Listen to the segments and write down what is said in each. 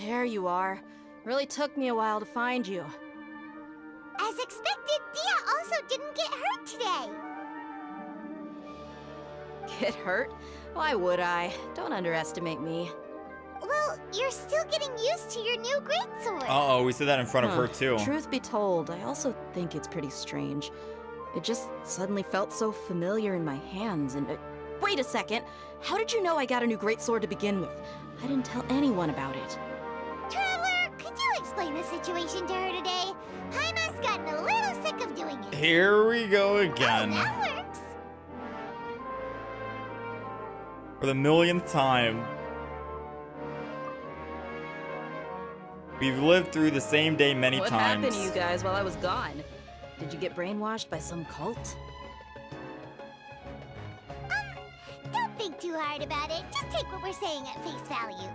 There you are. Really took me a while to find you. As expected, Dehya also didn't get hurt today. Get hurt? Why would I? Don't underestimate me. Well, you're still getting used to your new greatsword. Uh-oh, we said that in front of her too. Truth be told, I also think it's pretty strange. It just suddenly felt so familiar in my hands and... wait a second! How did you know I got a new greatsword to begin with? I didn't tell anyone about it. Traveler, could you explain the situation to her today? Paimon's gotten a little sick of doing it. Here we go again. Oh, that works. For the millionth time. We've lived through the same day many times. What happened to you guys while I was gone? Did you get brainwashed by some cult? Don't think too hard about it. Just take what we're saying at face value.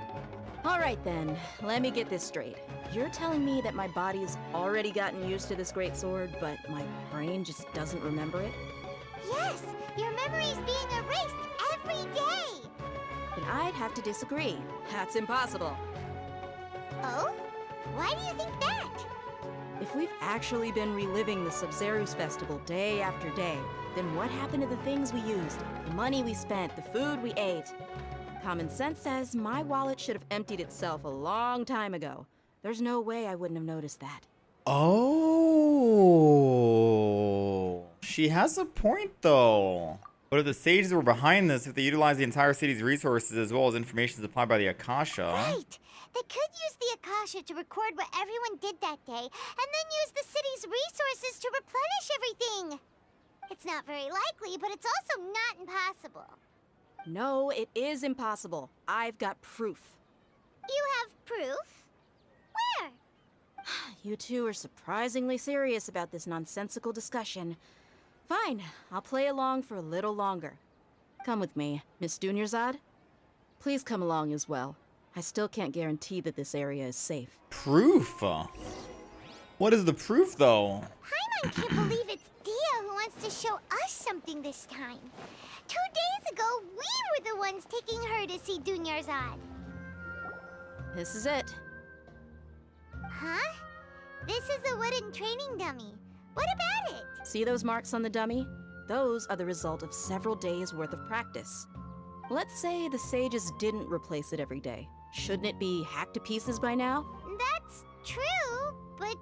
Alright then, let me get this straight. You're telling me that my body's already gotten used to this greatsword, but my brain just doesn't remember it? Yes, your memory's being erased every day. Then I'd have to disagree. That's impossible. Oh? Why do you think that? If we've actually been reliving the Sub-Zero's festival day after day, then what happened to the things we used, the money we spent, the food we ate? Common sense says my wallet should have emptied itself a long time ago. There's no way I wouldn't have noticed that. Oh, she has a point though. But if the sages were behind this, if they utilized the entire city's resources as well as information supplied by the Akasha... Right! They could use the Akasha to record what everyone did that day, and then use the city's resources to replenish everything! It's not very likely, but it's also not impossible. No, it is impossible. I've got proof. You have proof? Where? You two are surprisingly serious about this nonsensical discussion. Fine, I'll play along for a little longer. Come with me, Miss Dunyarzad. Please come along as well. I still can't guarantee that this area is safe. Proof? What is the proof, though? Paimon can't believe it's Dehya who wants to show us something this time. 2 days ago, we were the ones taking her to see Dunyarzad. This is it. Huh? This is a wooden training dummy. What about it? See those marks on the dummy? Those are the result of several days' worth of practice. Let's say the sages didn't replace it every day. Shouldn't it be hacked to pieces by now? That's true, but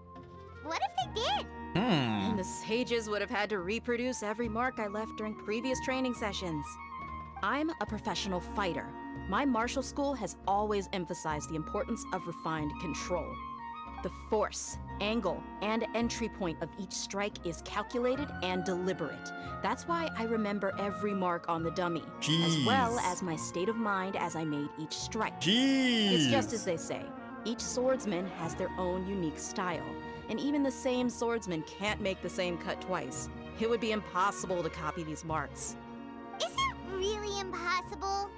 what if they did? And the sages would have had to reproduce every mark I left during previous training sessions. I'm a professional fighter. My martial school has always emphasized the importance of refined control. The force, angle, and entry point of each strike is calculated and deliberate. That's why I remember every mark on the dummy, as well as my state of mind as I made each strike. It's just as they say, each swordsman has their own unique style, and even the same swordsman can't make the same cut twice. It would be impossible to copy these marks. Is it really impossible?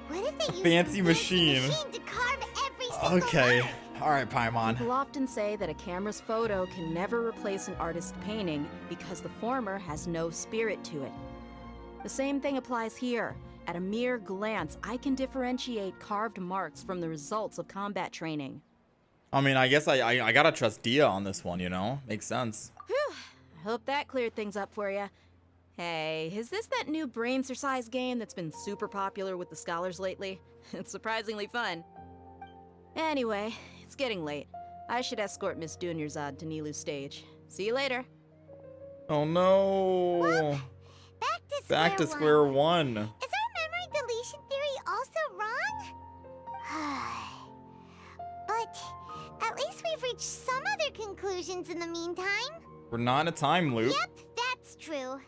What if they use fancy a machine to carve every single Okay. mark? All right, Paimon. People often say that a camera's photo can never replace an artist's painting because the former has no spirit to it. The same thing applies here. At a mere glance, I can differentiate carved marks from the results of combat training. I mean, I guess I gotta trust Dehya on this one, you know? Makes sense. Whew. I hope that cleared things up for you. Hey, is this that new brain-exercise game that's been super popular with the scholars lately? It's surprisingly fun. Anyway, it's getting late. I should escort Miss Dunyarzad to Nilou's stage. See you later. Oh no. Well, back to square one. Is our memory deletion theory also wrong? But at least we've reached some other conclusions in the meantime. We're not in a time loop. Yep, that's true.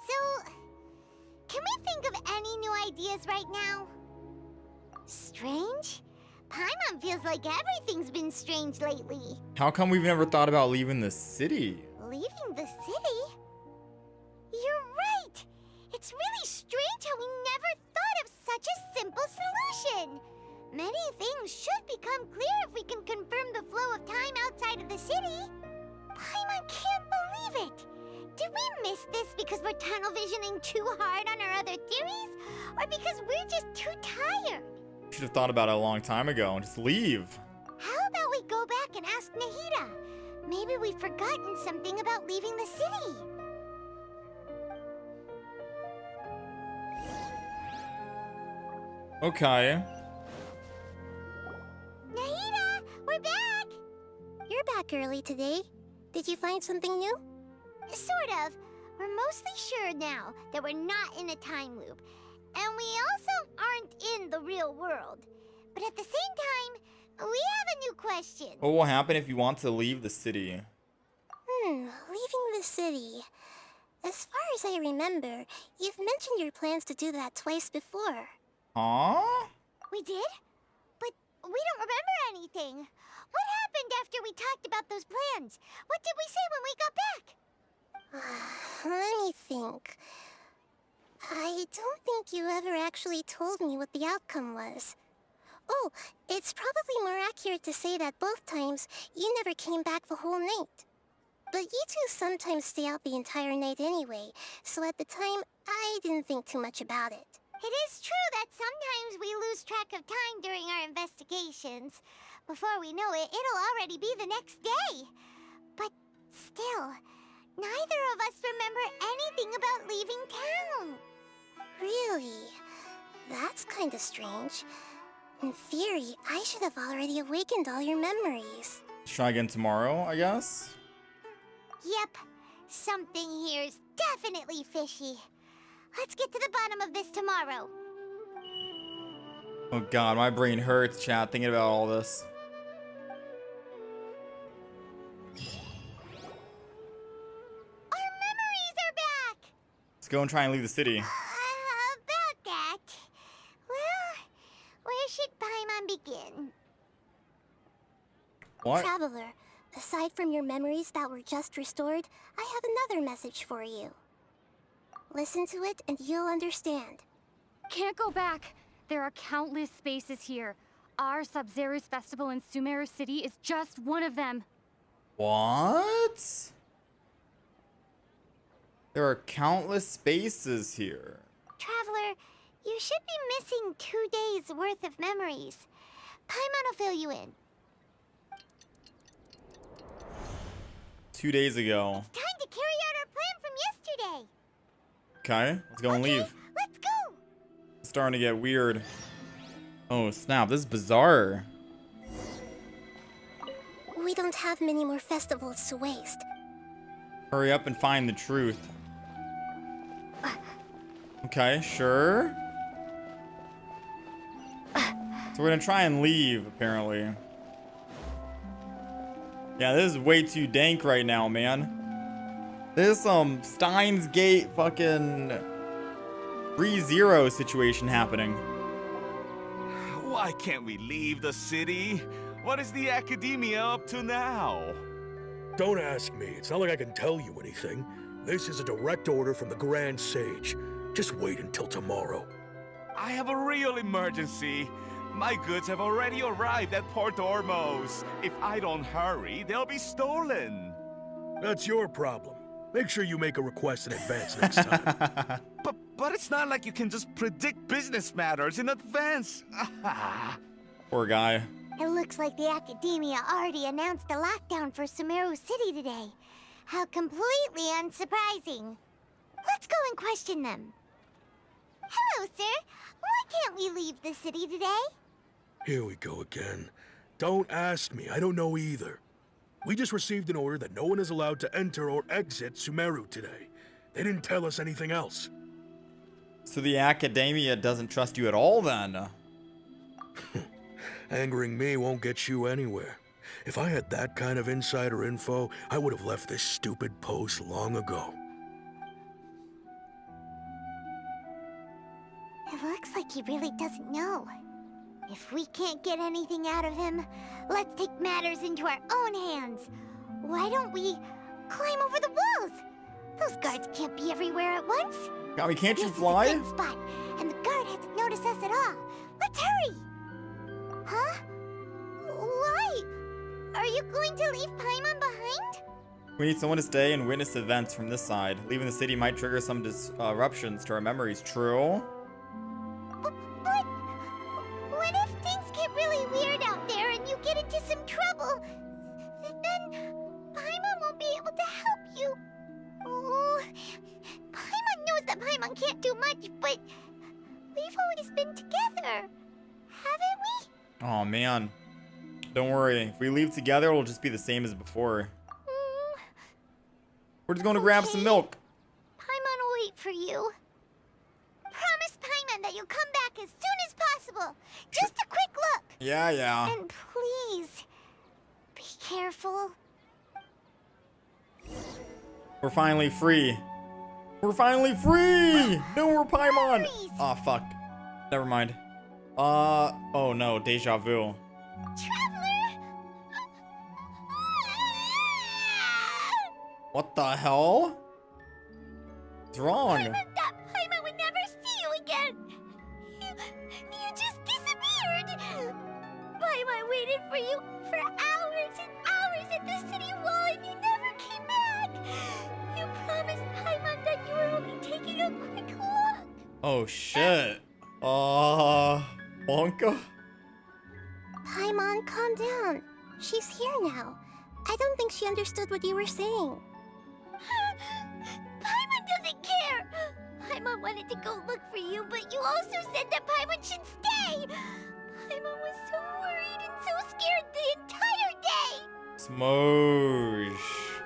So, can we think of any new ideas right now? Strange? Paimon feels like everything's been strange lately. How come we've never thought about leaving the city? Leaving the city? You're right! It's really strange how we never thought of such a simple solution! Many things should become clear if we can confirm the flow of time outside of the city. Paimon can't believe it! Did we miss this because we're tunnel visioning too hard on our other theories? Or because we're just too tired? Should have thought about it a long time ago and just leave. How about we go back and ask Nahida? Maybe we've forgotten something about leaving the city. Okay. Nahida, we're back! You're back early today. Did you find something new? Sort of. We're mostly sure now that we're not in a time loop. And we also aren't in the real world. But at the same time, we have a new question. What will happen if you want to leave the city? Leaving the city. As far as I remember, you've mentioned your plans to do that twice before. Huh? We did? But we don't remember anything. What happened after we talked about those plans? What did we say when we got back? Let me think. I don't think you ever actually told me what the outcome was. Oh, it's probably more accurate to say that both times you never came back the whole night. But you two sometimes stay out the entire night anyway, so at the time, I didn't think too much about it. It is true that sometimes we lose track of time during our investigations. Before we know it, it'll already be the next day. But still, neither of us remember anything about leaving town. Really? That's kinda strange. In theory, I should have already awakened all your memories. Let's try again tomorrow, I guess. Yep, something here's definitely fishy. Let's get to the bottom of this tomorrow. Oh god, my brain hurts, chat, thinking about all this. Our memories are back! Let's go and try and leave the city. About that. Well, where should Paimon begin? What? Traveler, aside from your memories that were just restored, I have another message for you. Listen to it and you'll understand. Can't go back. There are countless spaces here. Our Sub-Zero's festival in Sumeru City is just one of them. What? There are countless spaces here. Traveler, you should be missing 2 days worth of memories. Paimon will fill you in. 2 days ago. Time to carry out our plan from yesterday. Okay, let's go and leave. Let's go. It's starting to get weird. Oh snap, this is bizarre. We don't have many more festivals to waste. Hurry up and find the truth. Okay, sure. So we're gonna try and leave, apparently. Yeah, this is way too dank right now, man. This is some Steins Gate fucking 3-0 situation happening. Why can't we leave the city? What is the academia up to now? Don't ask me. It's not like I can tell you anything. This is a direct order from the Grand Sage. Just wait until tomorrow. I have a real emergency. My goods have already arrived at Port Ormos. If I don't hurry, they'll be stolen. That's your problem. Make sure you make a request in advance next time. But it's not like you can just predict business matters in advance. Poor guy. It looks like the Academia already announced a lockdown for Sumeru City today. How completely unsurprising. Let's go and question them. Hello, sir. Why can't we leave the city today? Here we go again. Don't ask me. I don't know either. We just received an order that no one is allowed to enter or exit Sumeru today. They didn't tell us anything else. So the Academia doesn't trust you at all then? Angering me won't get you anywhere. If I had that kind of insider info, I would have left this stupid post long ago. It looks like he really doesn't know. If we can't get anything out of him, let's take matters into our own hands. Why don't we climb over the walls? Those guards can't be everywhere at once. God, we can't you This fly? is a good spot, and the guard hasn't noticed us at all. Let's hurry! Huh? Why? Are you going to leave Paimon behind? We need someone to stay and witness events from this side. Leaving the city might trigger some disruptions to our memories. True? But what if in trouble, then Paimon won't be able to help you. Oh, Paimon knows that Paimon can't do much, but we've always been together, haven't we? Oh man. Don't worry. If we leave together, it'll just be the same as before. We're just going to grab some milk. Paimon will wait for you. Promise Paimon that you'll come back as soon as possible. Just a quick look. Yeah. And please, be careful. We're finally free. We're finally free! No more Paimon! Memories. Oh, fuck. Never mind. Oh no, deja vu. Traveler! What the hell? What's wrong? Paimon thought Paimon would never see you again. You just disappeared. Paimon waited for you for hours and hours at the city wall and you never came back. You promised Paimon that you were only taking a quick look. Oh shit. Wonka? Paimon, calm down. She's here now. I don't think she understood what you were saying. Paimon doesn't care. Paimon wanted to go look for you, but you also said that Paimon should stay. Paimon was so worried and so scared the entire day. Smoosh.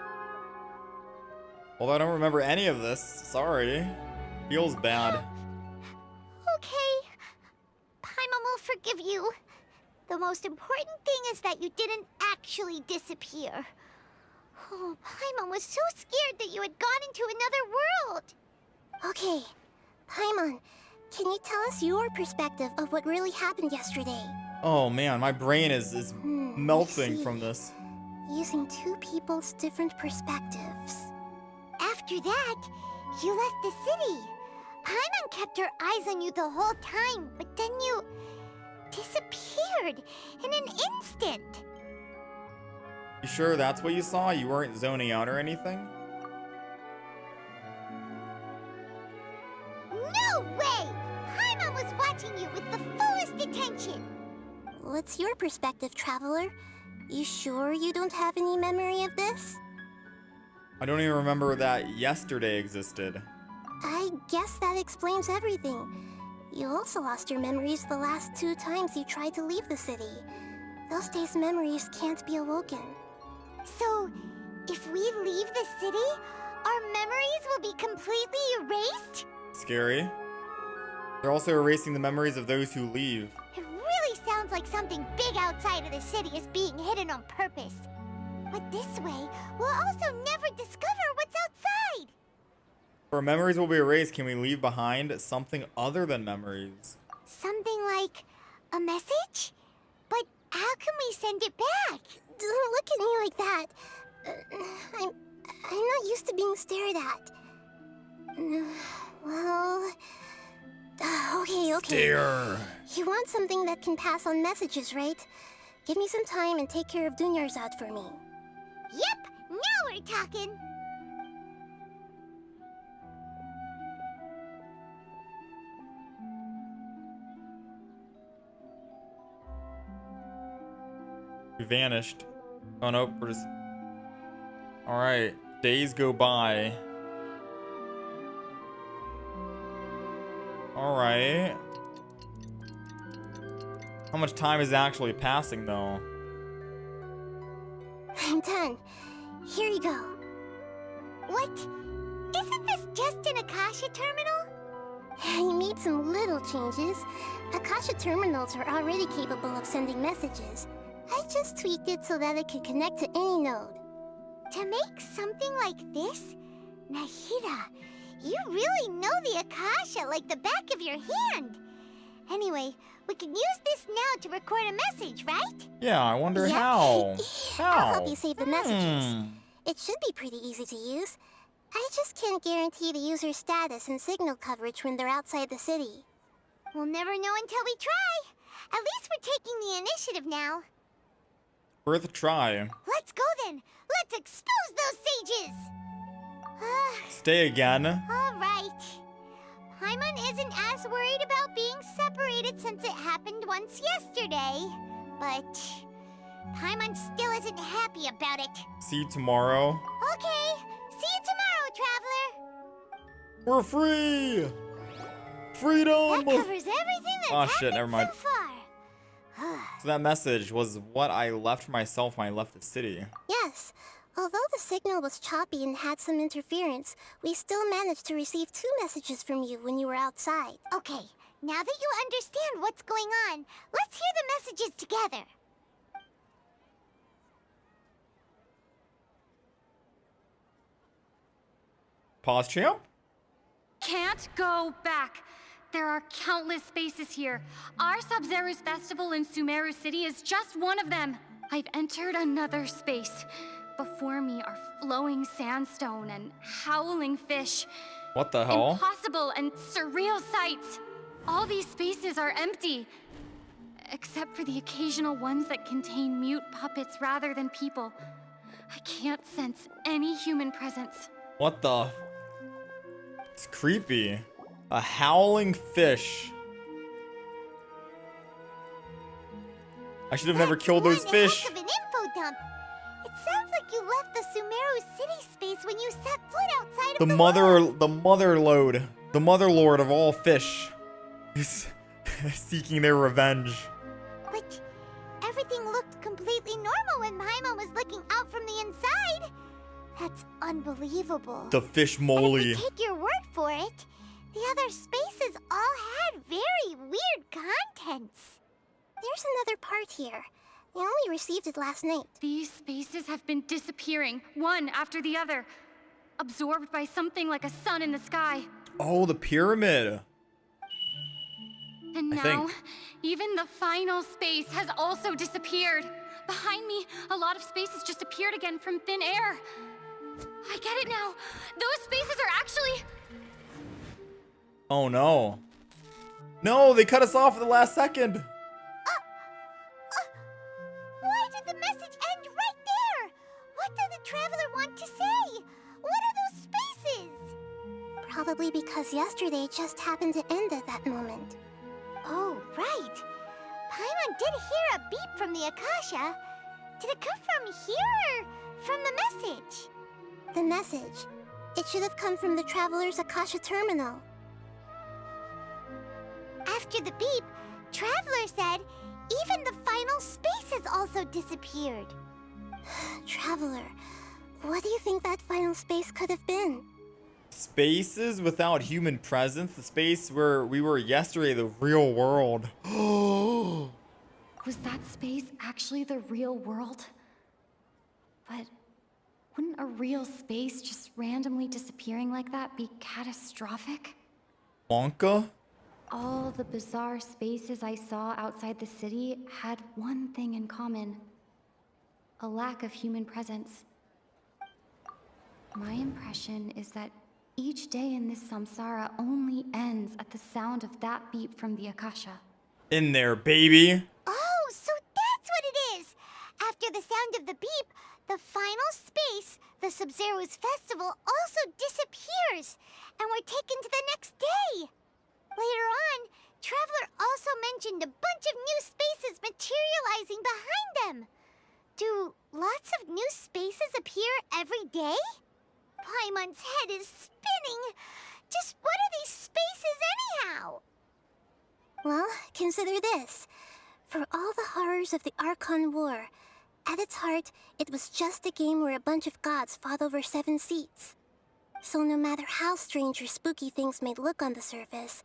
Well, I don't remember any of this. Sorry. Feels bad. Okay. Paimon will forgive you. The most important thing is that you didn't actually disappear. Oh, Paimon was so scared that you had gone into another world. Okay, Paimon, can you tell us your perspective of what really happened yesterday? Oh man, my brain is melting see. from this. Using two people's different perspectives. After that, you left the city. Paimon kept her eyes on you the whole time, but then you disappeared in an instant. You sure that's what you saw? You weren't zoning out or anything? No way! Paimon was watching you with the fullest attention. What's your perspective, Traveler? You sure you don't have any memory of this? I don't even remember that yesterday existed. I guess that explains everything. You also lost your memories the last 2 times you tried to leave the city. Those days' memories can't be awoken. So, if we leave the city, our memories will be completely erased? Scary. They're also erasing the memories of those who leave. It really sounds like something big outside of the city is being hidden on purpose. But this way, we'll also never discover what's outside. If our memories will be erased, can we leave behind something other than memories? Something like a message? But how can we send it back? Don't look at me like that. I'm not used to being stared at. Well... okay. Stare. You want something that can pass on messages, right? Give me some time and take care of Dunyarzad for me. Yep, now we're talking. We vanished. Oh nope, we're just... Alright, days go by. Alright. How much time is actually passing though? I'm done. Here you go. What? Isn't this just an Akasha terminal? You made some little changes. Akasha terminals are already capable of sending messages. I just tweaked it so that it could connect to any node. To make something like this? Nahida, you really know the Akasha like the back of your hand. Anyway, we can use this now to record a message, right? Yeah, I wonder Yeah. how. I'll help you save the messages. Hmm. It should be pretty easy to use. I just can't guarantee the user's status and signal coverage when they're outside the city. We'll never know until we try. At least we're taking the initiative now. Worth a try. Let's go then. Let's expose those sages. Stay again. All right. Paimon isn't as worried about being separated since it happened once yesterday. But Paimon still isn't happy about it. See you tomorrow. Okay, see you tomorrow, Traveler. We're free! Freedom! That covers everything that's Oh, shit, happened never mind. so far. So that message was what I left for myself when I left the city. Yes. Although the signal was choppy and had some interference, we still managed to receive 2 messages from you when you were outside. Okay, now that you understand what's going on, let's hear the messages together. Pause, champ? Can't go back. There are countless spaces here. Our Sub-Zero's festival in Sumeru City is just one of them. I've entered another space. Before me are flowing sandstone and howling fish. What the hell? Impossible and surreal sights. All these spaces are empty. Except for the occasional ones that contain mute puppets rather than people. I can't sense any human presence. What the? It's creepy. A howling fish. I should have never killed those One fish. heck of an info dump. It sounds like you left the Sumeru City space when you set foot outside of the walls. The mother lord of all fish is seeking their revenge. But everything looked completely normal when Paimon was looking out from the inside. That's unbelievable. The fish And moly. if we take your word for it, the other spaces all had very weird contents. There's another part here. We only received it last night. These spaces have been disappearing, one after the other. Absorbed by something like a sun in the sky. Oh, the pyramid. And I now, think. even the final space has also disappeared. Behind me, a lot of spaces just appeared again from thin air. I get it now. Those spaces are actually... Oh no. No, they cut us off at the last second. Why did the message end right there? What did the Traveler want to say? What are those spaces? Probably because yesterday just happened to end at that moment. Oh, right. Paimon did hear a beep from the Akasha. Did it come from here or from the message? The message. It should have come from the Traveler's Akasha terminal. After the beep, Traveler said even the final space has also disappeared. Traveler, what do you think that final space could have been? Spaces without human presence. The space where we were yesterday, the real world. Was that space actually the real world? But wouldn't a real space just randomly disappearing like that be catastrophic? Wonka? All the bizarre spaces I saw outside the city had one thing in common. A lack of human presence. My impression is that each day in this samsara only ends at the sound of that beep from the Akasha. In there, baby. Oh, so that's what it is! After the sound of the beep, the final space, the Sub-Zero's festival, also disappears, and we're taken to the next day. Later on, Traveler also mentioned a bunch of new spaces materializing behind them. Do lots of new spaces appear every day? Paimon's head is spinning. Just what are these spaces anyhow? Well, consider this. For all the horrors of the Archon War, at its heart, it was just a game where a bunch of gods fought over 7 seats. So no matter how strange or spooky things may look on the surface,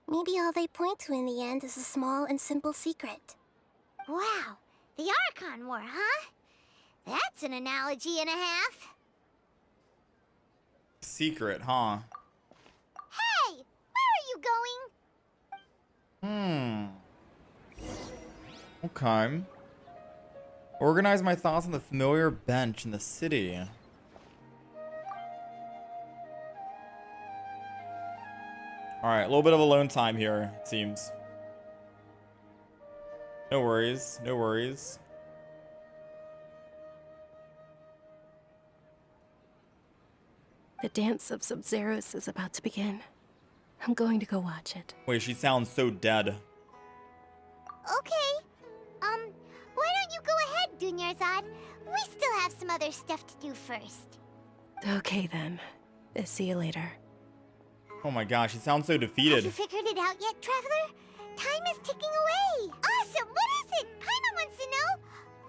maybe all they point to in the end is a small and simple secret. Wow, the Archon War, huh? That's an analogy and a half. Secret, huh? Hey, where are you going? Okay. Organize my thoughts on the familiar bench in the city. Alright, a little bit of alone time here, it seems. No worries, no worries. The dance of Sub-Zeros is about to begin. I'm going to go watch it. Wait, she sounds so dead. Okay. Why don't you go ahead, Dunyarzad. We still have some other stuff to do first. Okay then. See you later. Oh my gosh, he sounds so Have defeated. you figured it out yet, Traveler? Time is ticking away. Awesome! What is it? Paimon wants to know.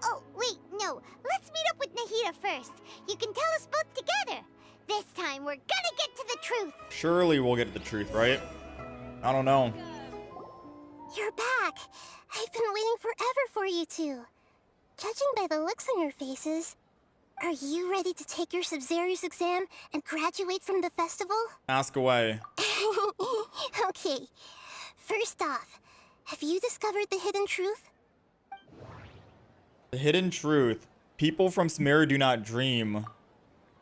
Oh, wait, no. Let's meet up with Nahida first. You can tell us both together. This time, we're gonna get to the truth. Surely we'll get to the truth, right? I don't know. You're back. I've been waiting forever for you two. Judging by the looks on your faces, are you ready to take your Subzerus exam and graduate from the festival? Ask away. Okay. First off, have you discovered the hidden truth? The hidden truth. People from Sumeru do not dream.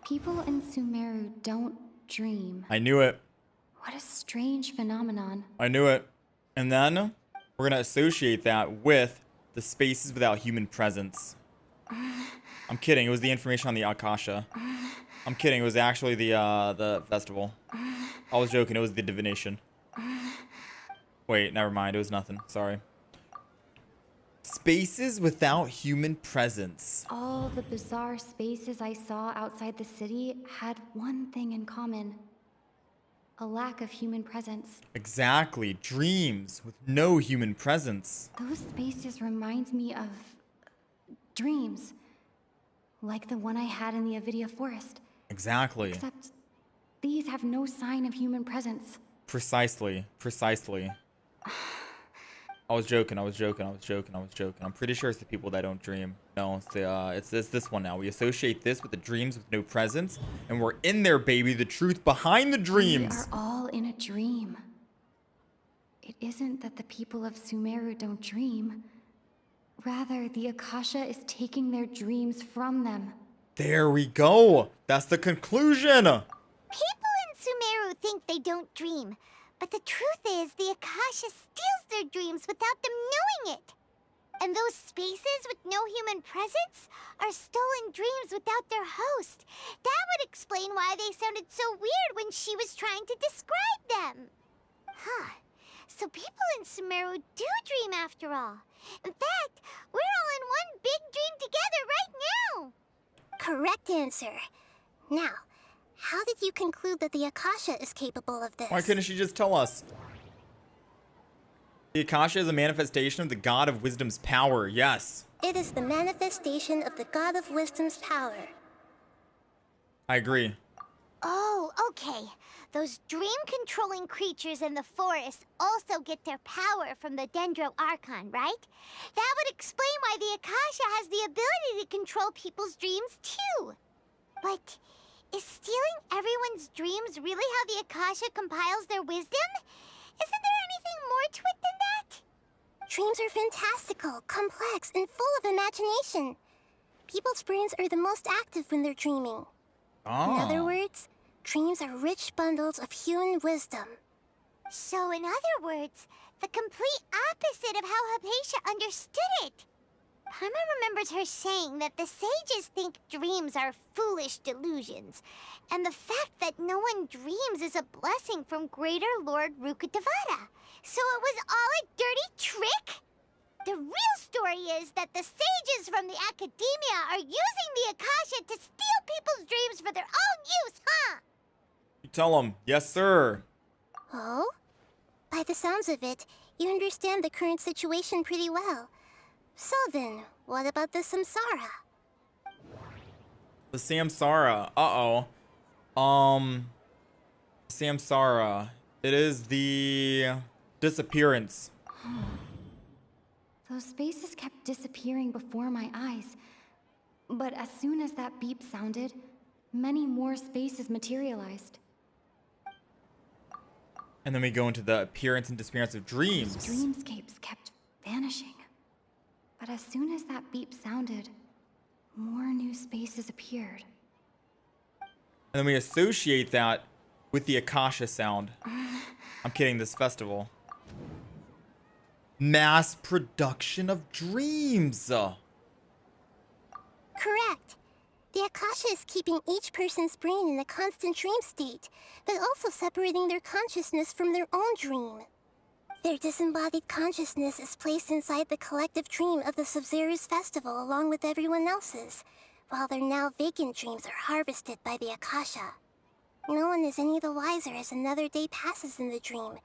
People in Sumeru don't dream. I knew it. What a strange phenomenon. I knew it. And then we're gonna associate that with the spaces without human presence. I'm kidding. It was the information on the Akasha. I'm kidding. It was actually the festival. I was joking. It was the divination. Wait, never mind. It was nothing. Sorry. Spaces without human presence. All the bizarre spaces I saw outside the city had one thing in common. A lack of human presence. Exactly. Dreams with no human presence. Those spaces remind me of dreams. Like the one I had in the Avidia forest. Exactly. Except these have no sign of human presence. Precisely. Precisely. I was joking. I'm pretty sure it's the people that don't dream. No, it's this one now. We associate this with the dreams with no presence, and we're in there, baby. The truth behind the dreams. We are all in a dream. It isn't that the people of Sumeru don't dream. Rather, the Akasha is taking their dreams from them. There we go. That's the conclusion. People in Sumeru think they don't dream. But the truth is, the Akasha steals their dreams without them knowing it. And those spaces with no human presence are stolen dreams without their host. That would explain why they sounded so weird when she was trying to describe them. Huh. So people in Sumeru do dream after all. In fact, we're all in one big dream together right now. Correct answer. Now, how did you conclude that the Akasha is capable of this? Why couldn't she just tell us? The Akasha is a manifestation of the God of Wisdom's power. Yes. It is the manifestation of the God of Wisdom's power. I agree. Oh, okay. Those dream-controlling creatures in the forest also get their power from the Dendro Archon, right? That would explain why the Akasha has the ability to control people's dreams, too. But is stealing everyone's dreams really how the Akasha compiles their wisdom? Isn't there anything more to it than that? Dreams are fantastical, complex, and full of imagination. People's brains are the most active when they're dreaming. Oh. In other words, dreams are rich bundles of human wisdom. So, in other words, the complete opposite of how Hypatia understood it. Paimon remembers her saying that the sages think dreams are foolish delusions, and the fact that no one dreams is a blessing from Greater Lord Rukkhadevata. So it was all a dirty trick? The real story is that the sages from the Academia are using the Akasha to steal people's dreams for their own use, huh? You tell him. Yes, sir. Oh? By the sounds of it, you understand the current situation pretty well. So then, what about the samsara? The samsara. Uh-oh. Samsara. It is the disappearance. Those spaces kept disappearing before my eyes. But as soon as that beep sounded, many more spaces materialized. And then we go into the appearance and disappearance of dreams. Those dreamscapes kept vanishing. But as soon as that beep sounded, more new spaces appeared. And then we associate that with the Akasha sound. I'm kidding, this festival. Mass production of dreams. Correct. The Akasha is keeping each person's brain in a constant dream state, but also separating their consciousness from their own dream. Their disembodied consciousness is placed inside the collective dream of the Sub-Zero's festival along with everyone else's, while their now vacant dreams are harvested by the Akasha. No one is any the wiser as another day passes in the dream,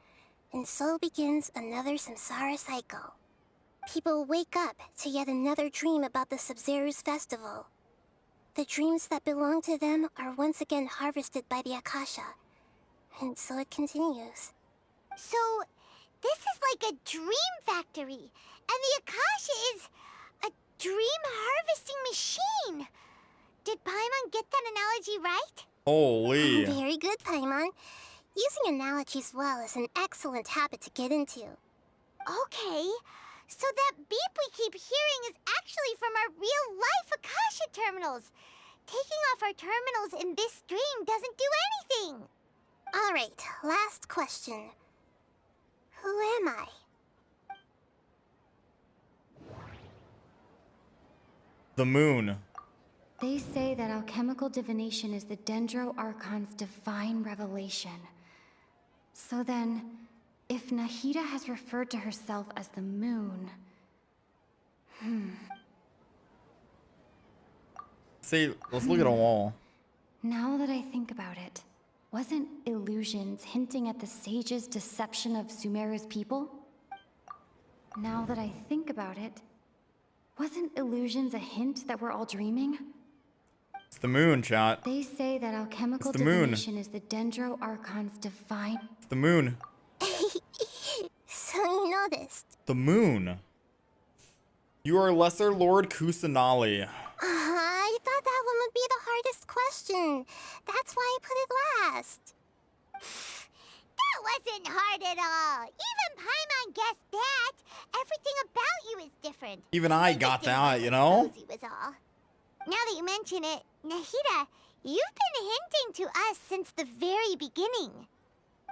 and so begins another samsara cycle. People wake up to yet another dream about the Sub-Zero's festival. The dreams that belong to them are once again harvested by the Akasha, and so it continues. So, this is like a dream factory, and the Akasha is a dream harvesting machine. Did Paimon get that analogy right? Holy. Very good, Paimon. Using analogies well is an excellent habit to get into. Okay, so that beep we keep hearing is actually from our real-life Akasha terminals. Taking off our terminals in this dream doesn't do anything. Alright, last question. Who am I? The moon. They say that alchemical divination is the Dendro Archon's divine revelation. So then, if Nahida has referred to herself as the moon... See, let's look at them all. Now that I think about it, wasn't illusions hinting at the sage's deception of Sumeru's people? Now that I think about it, wasn't illusions a hint that we're all dreaming? It's the moon, chat. They say that alchemical It's the moon. divination is the Dendro Archon's divine... It's the moon. So you noticed. The moon. You are Lesser Lord Kusanali. I thought that one would be the hardest question. That's why I put it last. That wasn't hard at all. Even Paimon guessed that. Everything about you is different. Even I just got didn't that, know you know? Cozy was all. Now that you mention it, Nahida, you've been hinting to us since the very beginning.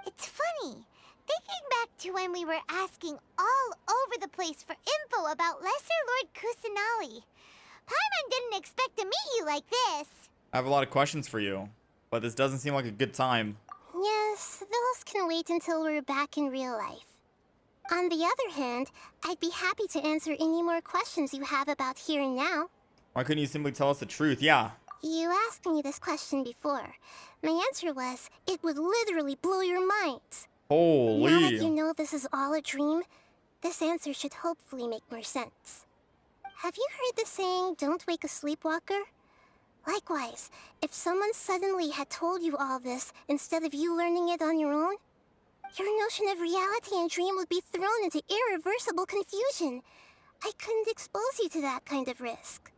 It's funny. Thinking back to when we were asking all over the place for info about Lesser Lord Kusanali, Paimon didn't expect to meet you like this. I have a lot of questions for you, but this doesn't seem like a good time. Yes, those can wait until we're back in real life. On the other hand, I'd be happy to answer any more questions you have about here and now. Why couldn't you simply tell us the truth? Yeah. You asked me this question before. My answer was, it would literally blow your minds. Holy. Now that you know this is all a dream, this answer should hopefully make more sense. Have you heard the saying, don't wake a sleepwalker? Likewise, if someone suddenly had told you all this instead of you learning it on your own, your notion of reality and dream would be thrown into irreversible confusion. I couldn't expose you to that kind of risk.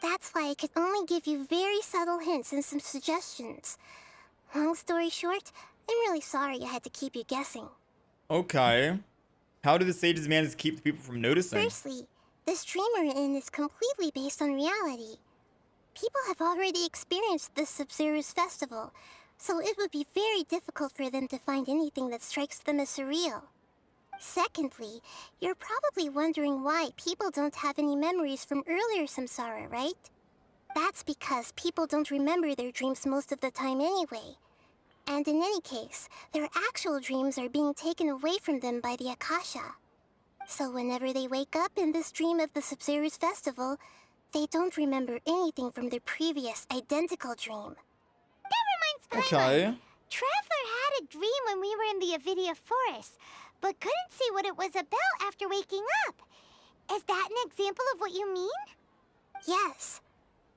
That's why I could only give you very subtle hints and some suggestions. Long story short, I'm really sorry I had to keep you guessing. Okay. How do the sages manage to keep the people from noticing? Firstly, this dream we're in is completely based on reality. People have already experienced this Sub-Zero's festival, so it would be very difficult for them to find anything that strikes them as surreal. Secondly, you're probably wondering why people don't have any memories from earlier samsara, right? That's because people don't remember their dreams most of the time anyway. And in any case, their actual dreams are being taken away from them by the Akasha. So whenever they wake up in this dream of the Sub-Zero's festival, they don't remember anything from their previous identical dream. That reminds Paimon. Okay. Traveler had a dream when we were in the Avidia Forest, but couldn't see what it was about after waking up. Is that an example of what you mean? Yes.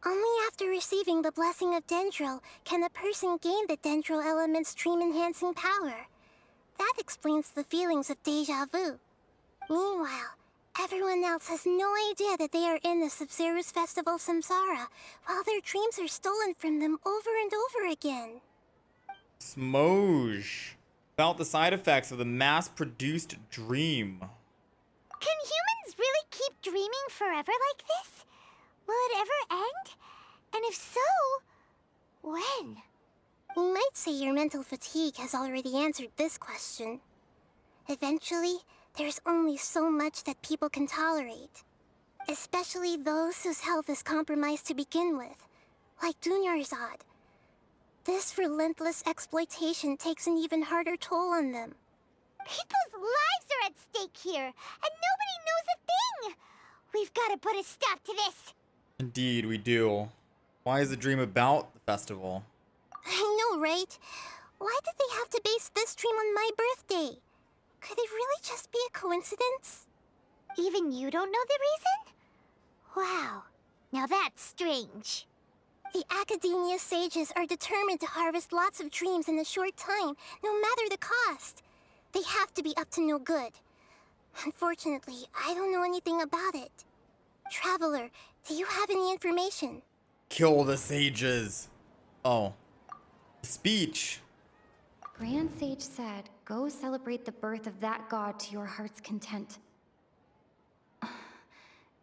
Only after receiving the blessing of Dendro can a person gain the Dendro element's dream-enhancing power. That explains the feelings of deja vu. Meanwhile, everyone else has no idea that they are in the Sub-Zero's festival samsara, while their dreams are stolen from them over and over again. Smoge. About the side effects of the mass-produced dream. Can humans really keep dreaming forever like this? Will it ever end? And if so, when? You might say your mental fatigue has already answered this question. Eventually, there's only so much that people can tolerate. Especially those whose health is compromised to begin with, like Dunyarzad. This relentless exploitation takes an even harder toll on them. People's lives are at stake here, and nobody knows a thing! We've got to put a stop to this! Indeed, we do. Why is the dream about the festival? I know, right? Why did they have to base this dream on my birthday? Could it really just be a coincidence? Even you don't know the reason? Wow, now that's strange. The Academia sages are determined to harvest lots of dreams in a short time, no matter the cost. They have to be up to no good. Unfortunately, I don't know anything about it. Traveler, do you have any information? Kill the sages. Oh. Speech. Grand Sage said, go celebrate the birth of that god to your heart's content.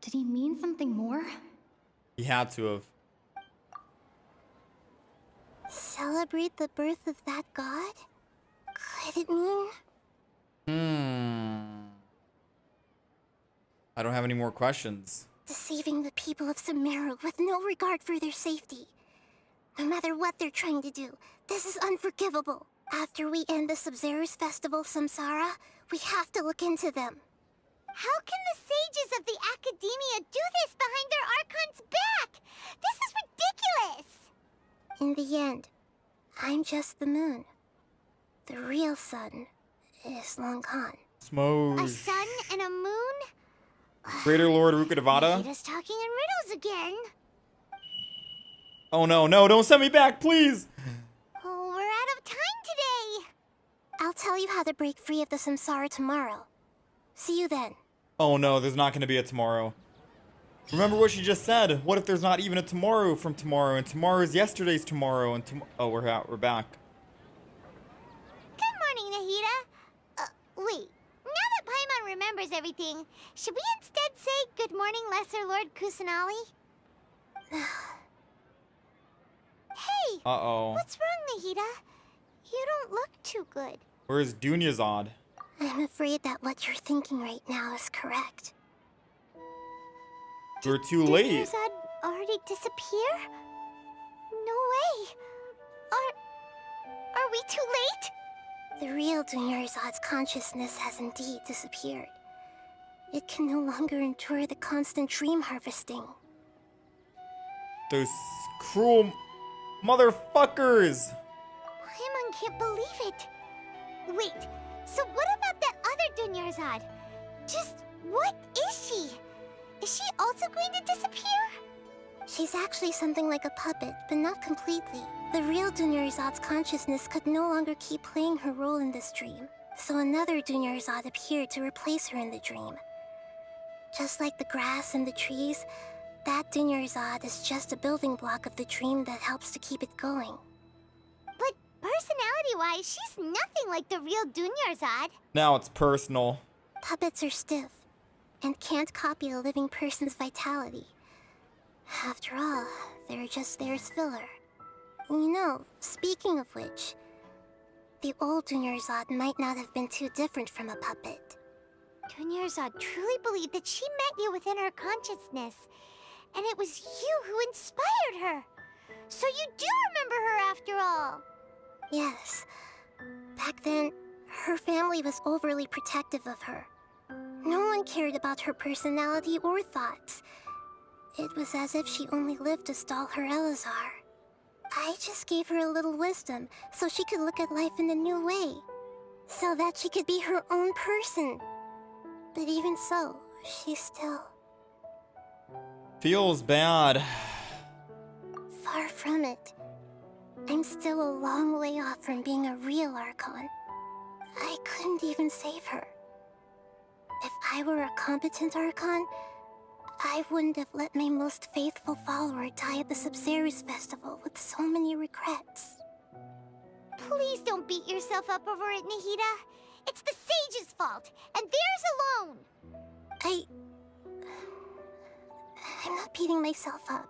Did he mean something more? He had to have. Celebrate the birth of that god? Could it mean? I don't have any more questions. Deceiving the people of Sumeru with no regard for their safety. No matter what they're trying to do, this is unforgivable. After we end the Sub-Zero's festival, Samsara, we have to look into them. How can the sages of the Academia do this behind their Archon's back? This is ridiculous! In the end, I'm just the moon. The real sun is long gone. A Smooth. sun and a moon? Greater Lord Rukadevata. Nahida's talking in riddles again. Oh no, no, don't send me back, please! Oh, we're out of time today. I'll tell you how to break free of the samsara tomorrow. See you then. Oh no, there's not gonna be a tomorrow. Remember what she just said. What if there's not even a tomorrow from tomorrow, and tomorrow is yesterday's tomorrow, and oh, we're out, we're back. Good morning, Nahida. Wait. Now that Paimon remembers everything, should we instead say good morning, Lesser Lord Kusanali? Hey! Uh-oh. What's wrong, Nahida? You don't look too good. Where's Dunyazad? I'm afraid that what you're thinking right now is correct. We're too late. Did Dunyazad already disappear? No way. Are we too late? The real Dunyarzad's consciousness has indeed disappeared. It can no longer endure the constant dream harvesting. Those cruel motherfuckers! Paimon can't believe it. Wait, so what about that other Dunyarzad? Just what is she? Is she also going to disappear? She's actually something like a puppet, but not completely. The real Dunyarzad's consciousness could no longer keep playing her role in this dream, so another Dunyarzad appeared to replace her in the dream. Just like the grass and the trees, that Dunyarzad is just a building block of the dream that helps to keep it going. But personality-wise, she's nothing like the real Dunyarzad. Now it's personal. Puppets are stiff, and can't copy a living person's vitality. After all, they're just there as filler. You know, speaking of which, the old Dunyarzad might not have been too different from a puppet. Dunyarzad truly believed that she met you within her consciousness, and it was you who inspired her. So you do remember her after all. Yes. Back then, her family was overly protective of her. No one cared about her personality or thoughts. It was as if she only lived to stall her Elazar. I just gave her a little wisdom so she could look at life in a new way. So that she could be her own person. But even so, she still... Feels bad. Far from it. I'm still a long way off from being a real Archon. I couldn't even save her. If I were a competent Archon, I wouldn't have let my most faithful follower die at the Sub-Zero's festival with so many regrets. Please don't beat yourself up over it, Nahida. It's the sage's fault, and theirs alone. I'm not beating myself up.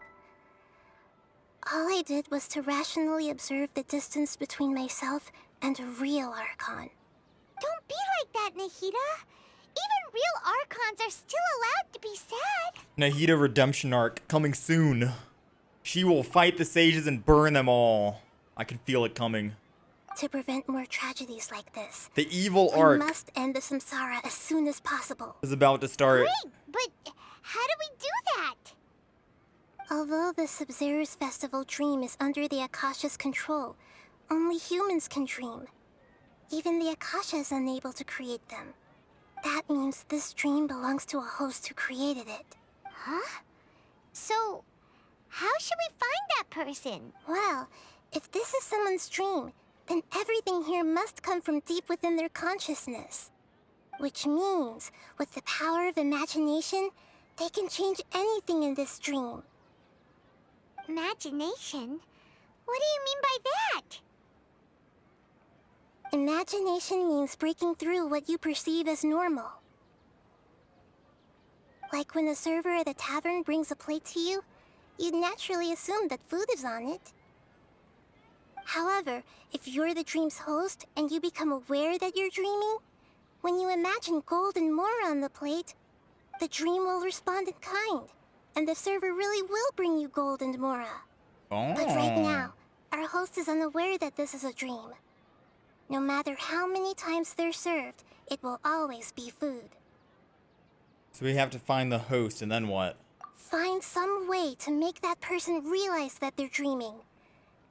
All I did was to rationally observe the distance between myself and a real Archon. Don't be like that, Nahida. Even real Archons are still allowed to be sad. Nahida redemption arc coming soon. She will fight the sages and burn them all. I can feel it coming. to prevent more tragedies like this. The evil We arc must end the samsara as soon as possible. is about to start. Great, but how do we do that? Although the Sub-Zero's festival dream is under the Akasha's control, only humans can dream. Even the Akasha is unable to create them. That means this dream belongs to a host who created it. Huh? So, how should we find that person? Well, if this is someone's dream, then everything here must come from deep within their consciousness. Which means, with the power of imagination, they can change anything in this dream. Imagination? What do you mean by that? Imagination means breaking through what you perceive as normal. Like when a server at a tavern brings a plate to you, you'd naturally assume that food is on it. However, if you're the dream's host and you become aware that you're dreaming, when you imagine gold and more on the plate, the dream will respond in kind, and the server really will bring you gold and mora. Oh. But right now, our host is unaware that this is a dream. No matter how many times they're served, it will always be food. So we have to find the host, and then what? Find some way to make that person realize that they're dreaming.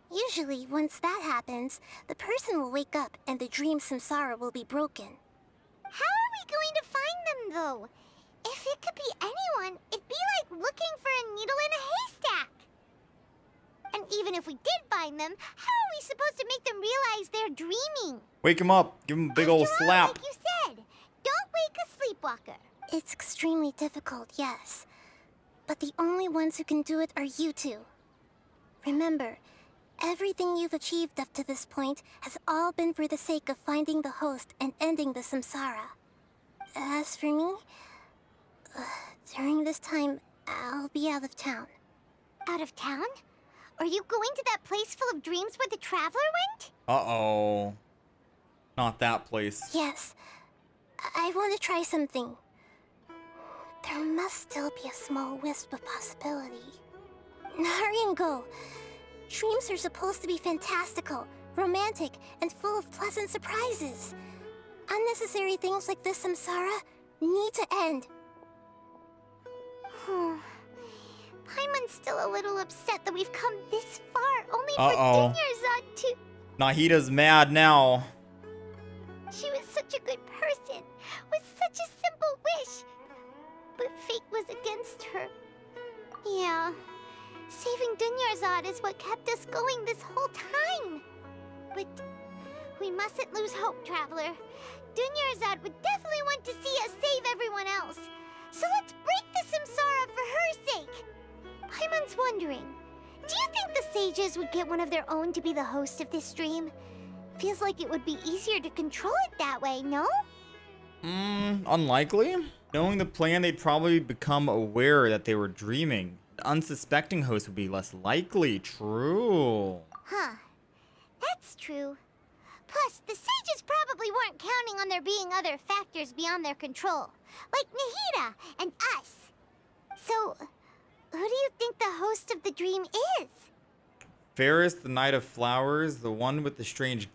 Usually, once that happens, the person will wake up and the dream samsara will be broken. How are we going to find them, though? If it could be anyone, it'd be like looking for a needle in a haystack. And even if we did find them, how are we supposed to make them realize they're dreaming? Wake him up. Give him a big old After all, slap. like you said, don't wake a sleepwalker. It's extremely difficult, yes. But the only ones who can do it are you two. Remember, everything you've achieved up to this point has all been for the sake of finding the host and ending the samsara. As for me, during this time, I'll be out of town. Out of town? Are you going to that place full of dreams where the traveler went? Uh-oh. Not that place. Yes, I want to try something. There must still be a small wisp of possibility. Hurry and go. Dreams are supposed to be fantastical, romantic, and full of pleasant surprises. Unnecessary things like this samsara need to end. Paimon's still a little upset that we've come this far, only Uh-oh. for Dinyarzad to... Nahida's mad now. She was such a good person, with such a simple wish. But fate was against her. Yeah, saving Dinyarzad is what kept us going this whole time. But we mustn't lose hope, Traveler. Dinyarzad would definitely want to see us save everyone else. So let's break the samsara for her sake. Paimon's wondering, do you think the sages would get one of their own to be the host of this dream? Feels like it would be easier to control it that way, no? Unlikely. Knowing the plan, they'd probably become aware that they were dreaming. The unsuspecting host would be less likely. True. Huh. That's true. Plus, the sages probably weren't counting on there being other factors beyond their control, like Nahida and us. So, who do you think the host of the dream is? Ferris, the Knight of Flowers, the one with the strange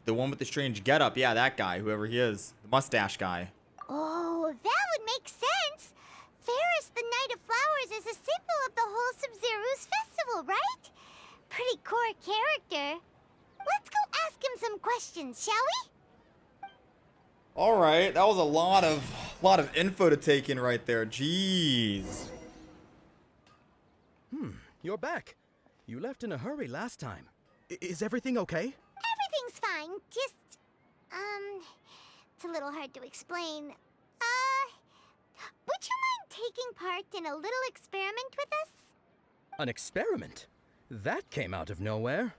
getup. Yeah, that guy, whoever he is, the mustache guy. Oh, that would make sense. Ferris, the Knight of Flowers, is a symbol of the whole Sub-Zero's festival, right? Pretty core character. Let's go ask him some questions, shall we? All right, that was a lot of info to take in right there. Jeez. You're back. You left in a hurry last time. Is everything okay? Everything's fine. Just, it's a little hard to explain. Would you mind taking part in a little experiment with us? An experiment? That came out of nowhere.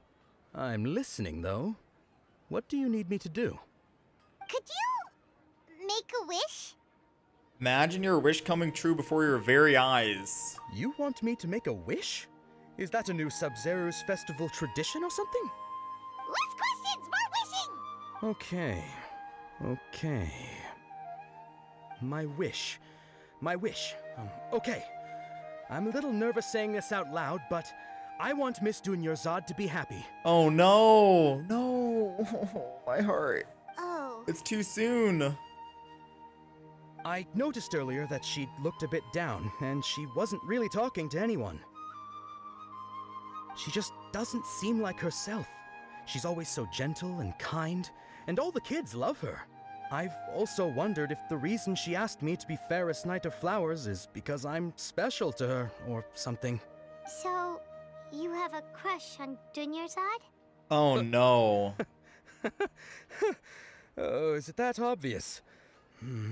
I'm listening, though. What do you need me to do? Could you make a wish? Imagine your wish coming true before your very eyes. You want me to make a wish? Is that a new Sub-Zero's festival tradition or something? Less questions, more wishing! Okay. My wish. Okay. I'm a little nervous saying this out loud, but I want Miss Dinyarzad to be happy. Oh no, no. Oh, my heart. Oh. It's too soon. I noticed earlier that she looked a bit down, and she wasn't really talking to anyone. She just doesn't seem like herself. She's always so gentle and kind, and all the kids love her. I've also wondered if the reason she asked me to be Fairest Knight of Flowers is because I'm special to her, or something. So, you have a crush on Dunyarzad? Oh, no. Oh, is it that obvious?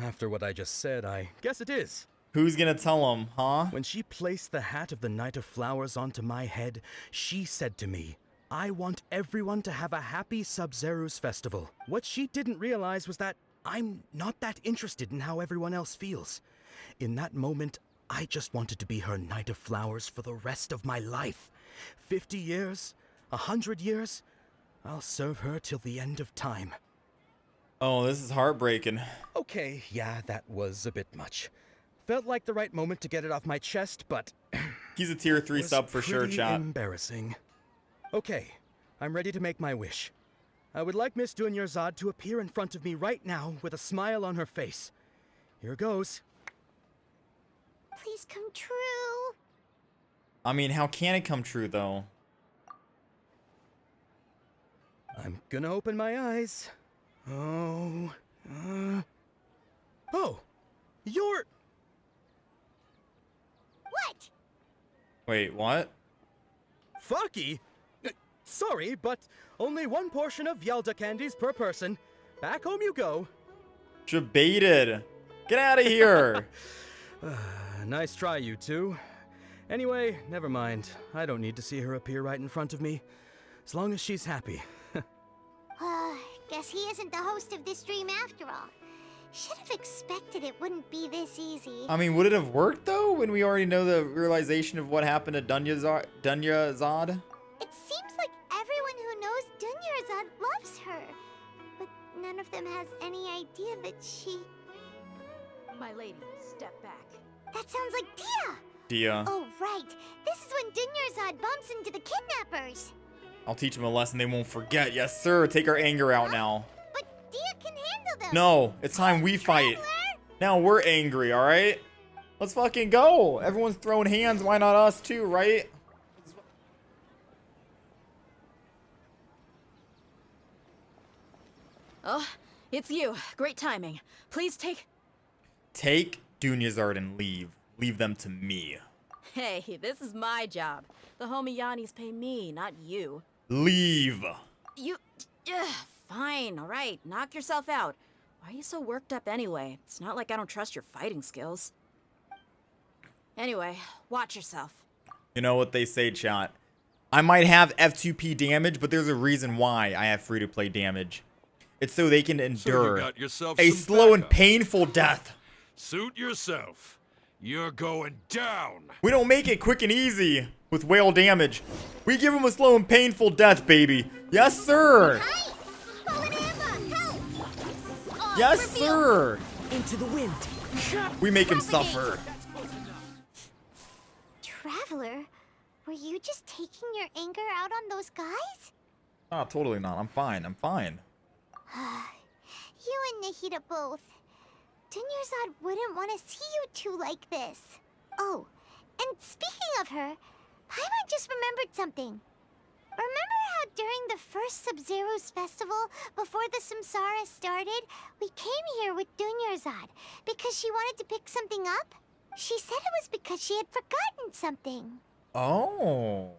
After what I just said, I guess it is. Who's gonna tell him, huh? When she placed the hat of the Knight of Flowers onto my head, she said to me, I want everyone to have a happy Sub-Zeru's festival. What she didn't realize was that I'm not that interested in how everyone else feels. In that moment, I just wanted to be her Knight of Flowers for the rest of my life. 50 years, 100 years, I'll serve her till the end of time. Oh, this is heartbreaking. Okay, yeah, that was a bit much. Felt like the right moment to get it off my chest, but He's a tier 3 was sub for sure, pretty chat. Embarrassing. Okay, I'm ready to make my wish. I would like Miss Dunyarzad to appear in front of me right now with a smile on her face. Here goes. Please come true. I mean, how can it come true, though? I'm gonna open my eyes. Oh, oh, you're... What? Wait, what? Fucky? Sorry, but only one portion of Yelda candies per person. Back home you go. Debated. Get out of here. Nice try, you two. Anyway, never mind. I don't need to see her appear right in front of me. As long as she's happy. Guess he isn't the host of this stream after all. Should have expected it wouldn't be this easy. I mean, would it have worked, though, when we already know the realization of what happened to Dunyarzad? It seems like everyone who knows Dunyarzad loves her. But none of them has any idea that she... My lady, step back. That sounds like Dehya! Dehya. Oh, right. This is when Dunyarzad bumps into the kidnappers. I'll teach them a lesson they won't forget. Yes, sir. Take our anger out now. But Dehya can handle them. No, it's time we fight. Traveler? Now we're angry, all right? Let's fucking go. Everyone's throwing hands. Why not us too, right? Oh, it's you. Great timing. Please take... Take Dunyarzad and leave. Leave them to me. Hey, this is my job. The homie Yannis pay me, not you. Leave. You... fine, alright. Knock yourself out. Why are you so worked up anyway? It's not like I don't trust your fighting skills. Anyway, watch yourself. You know what they say, chat. I might have F2P damage, but there's a reason why I have free-to-play damage. It's so they can endure got yourself a some slow and backup. painful death. Suit yourself. You're going down. We don't make it quick and easy with whale damage. We give them a slow and painful death, baby. Yes, sir. Hi! Fallen Amber, help! Oh, Yes, reveal. sir. Into the wind. We make him suffer. Traveler, were you just taking your anger out on those guys? Oh, totally not. I'm fine. I'm fine. You and Nahida both. Dunyarzad wouldn't want to see you two like this. Oh, and speaking of her, Paimon just remembered something. Remember how during the first Sub-Zeru's festival, before the samsara started, we came here with Dunyarzad because she wanted to pick something up? She said it was because she had forgotten something. Oh.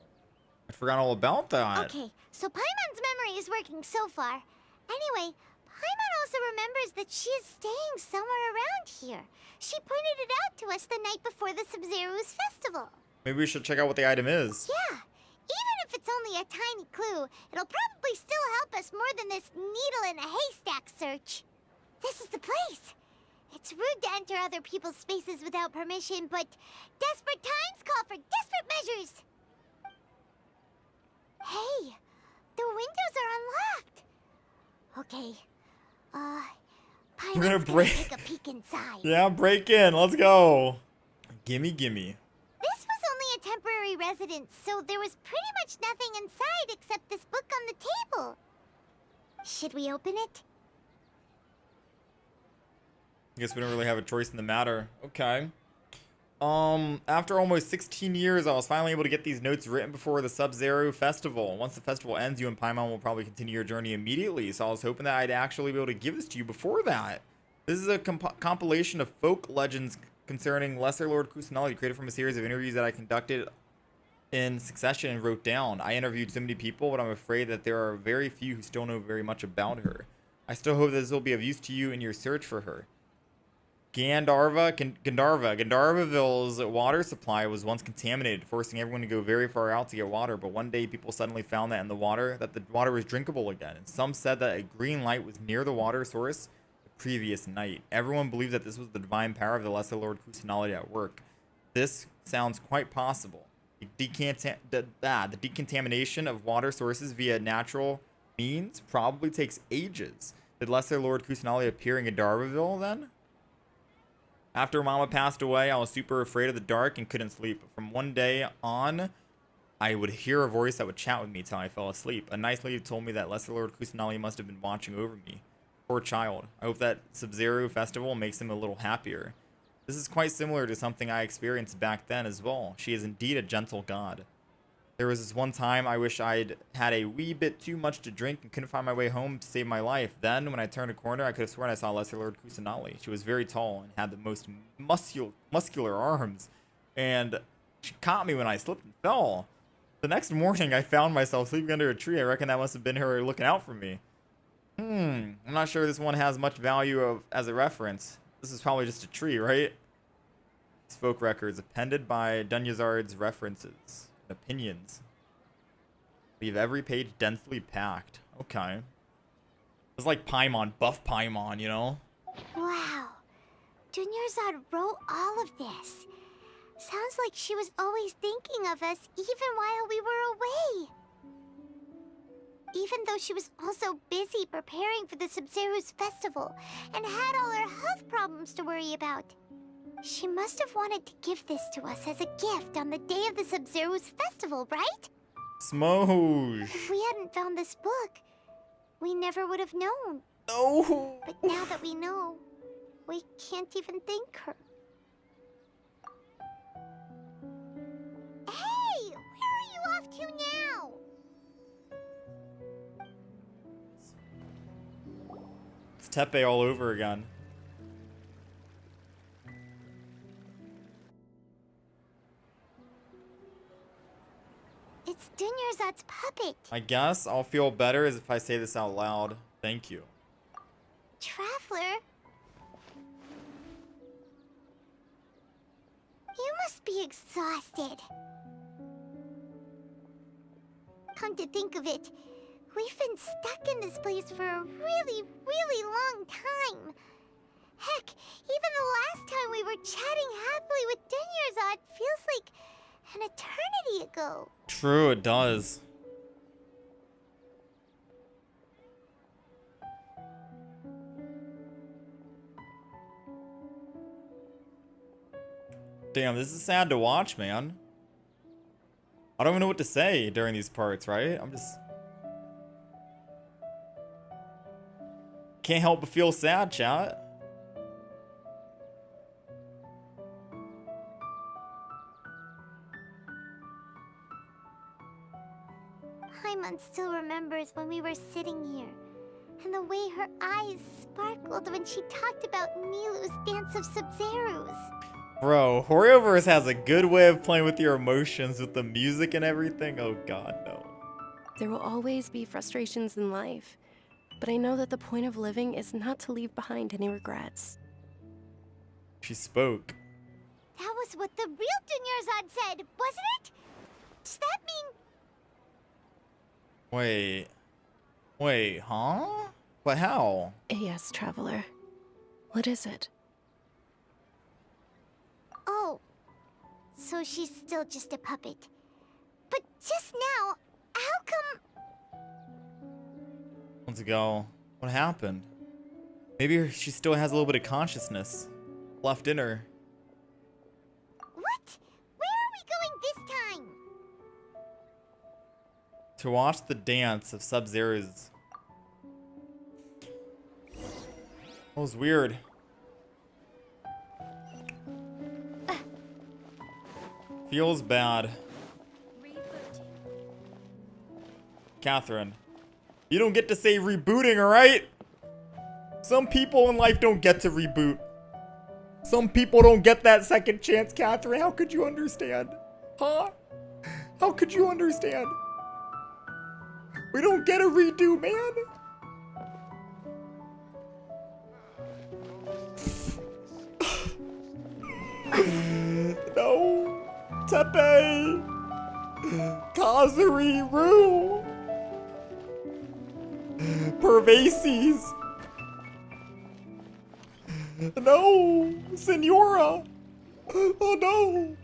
I forgot all about that. Okay, so Paimon's memory is working so far. Anyway, Paimon also remembers that she is staying somewhere around here. She pointed it out to us the night before the Sub-Zeru's festival. Maybe we should check out what the item is. Yeah, even if it's only a tiny clue, it'll probably still help us more than this needle in a haystack search. This is the place. It's rude to enter other people's spaces without permission, but desperate times call for desperate measures. Hey, the windows are unlocked. Okay, We're gonna Paimon's break- take a peek inside. Yeah, break in. Let's go. Gimme, gimme. This was only a temporary residence, so there was pretty much nothing inside except this book on the table. Should we open it? I guess we don't really have a choice in the matter. Okay. After almost 16 years, I was finally able to get these notes written before the Sub-Zero Festival. Once the festival ends, you and Paimon will probably continue your journey immediately, so I was hoping that I'd actually be able to give this to you before that. This is a compilation of folk legends concerning Lesser Lord Kusanali, created from a series of interviews that I conducted in succession and wrote down. I interviewed so many people, but I'm afraid that there are very few who still know very much about her. I still hope that this will be of use to you in your search for her. Gandharvaville's water supply was once contaminated, forcing everyone to go very far out to get water, but one day people suddenly found that the water was drinkable again, and some said that a green light was near the water source the previous night. Everyone believed that this was the divine power of the Lesser Lord Kusanali at work. This sounds quite possible. The decontamination of water sources via natural means probably takes ages. Did Lesser Lord Kusanali appear in Gandharvaville then? After Mama passed away, I was super afraid of the dark and couldn't sleep. From one day on, I would hear a voice that would chat with me till I fell asleep. A nice lady told me that Lesser Lord Kusanali must have been watching over me. Poor child. I hope that Sub-Zero Festival makes him a little happier. This is quite similar to something I experienced back then as well. She is indeed a gentle god. There was this one time I wish I'd had a wee bit too much to drink and couldn't find my way home to save my life. Then, when I turned a corner, I could have sworn I saw Lesser Lord Kusanali. She was very tall and had the most muscular arms. And she caught me when I slipped and fell. The next morning, I found myself sleeping under a tree. I reckon that must have been her looking out for me. I'm not sure this one has much value as a reference. This is probably just a tree, right? It's folk records appended by Dunyazard's references. Opinions. Leave every page densely packed. Okay. It's like Paimon, buff Paimon, you know? Wow. Dunyazad wrote all of this. Sounds like she was always thinking of us even while we were away. Even though she was also busy preparing for the Sub-Zero's festival and had all her health problems to worry about. She must have wanted to give this to us as a gift on the day of the Sub-Zero's festival, right? Smosh. If we hadn't found this book, we never would have known. No. But now that we know, we can't even thank her. Hey! Where are you off to now? It's Tepe all over again. It's Dunyazad's puppet. I guess I'll feel better as if I say this out loud. Thank you. Traveler? You must be exhausted. Come to think of it, we've been stuck in this place for a really, really long time. Heck, even the last time we were chatting happily with Dunyazad feels like an eternity ago. True, it does. Damn, this is sad to watch, man. I don't even know what to say during these parts, right? I'm just... Can't help but feel sad, chat. Paimon still remembers when we were sitting here, and the way her eyes sparkled when she talked about Nilou's Dance of Sub-Zeros. Bro, Horioverse has a good way of playing with your emotions with the music and everything. Oh god, no. There will always be frustrations in life, but I know that the point of living is not to leave behind any regrets. She spoke. That was what the real Dunyazad said, wasn't it? Does that mean... Wait, huh? But how? Yes, Traveler. What is it? Oh, so she's still just a puppet. But just now, how come... Months ago, what happened? Maybe she still has a little bit of consciousness left in her. What? Where are we going this time? To watch the dance of Sub-Zero's. That was weird. Feels bad. Catherine, you don't get to say rebooting, alright? Some people in life don't get to reboot. Some people don't get that second chance, Catherine. How could you understand? Huh? How could you understand? We don't get a redo, man. No. Tepe. Kazuri Rue. Pervases. No. Senora. Oh no.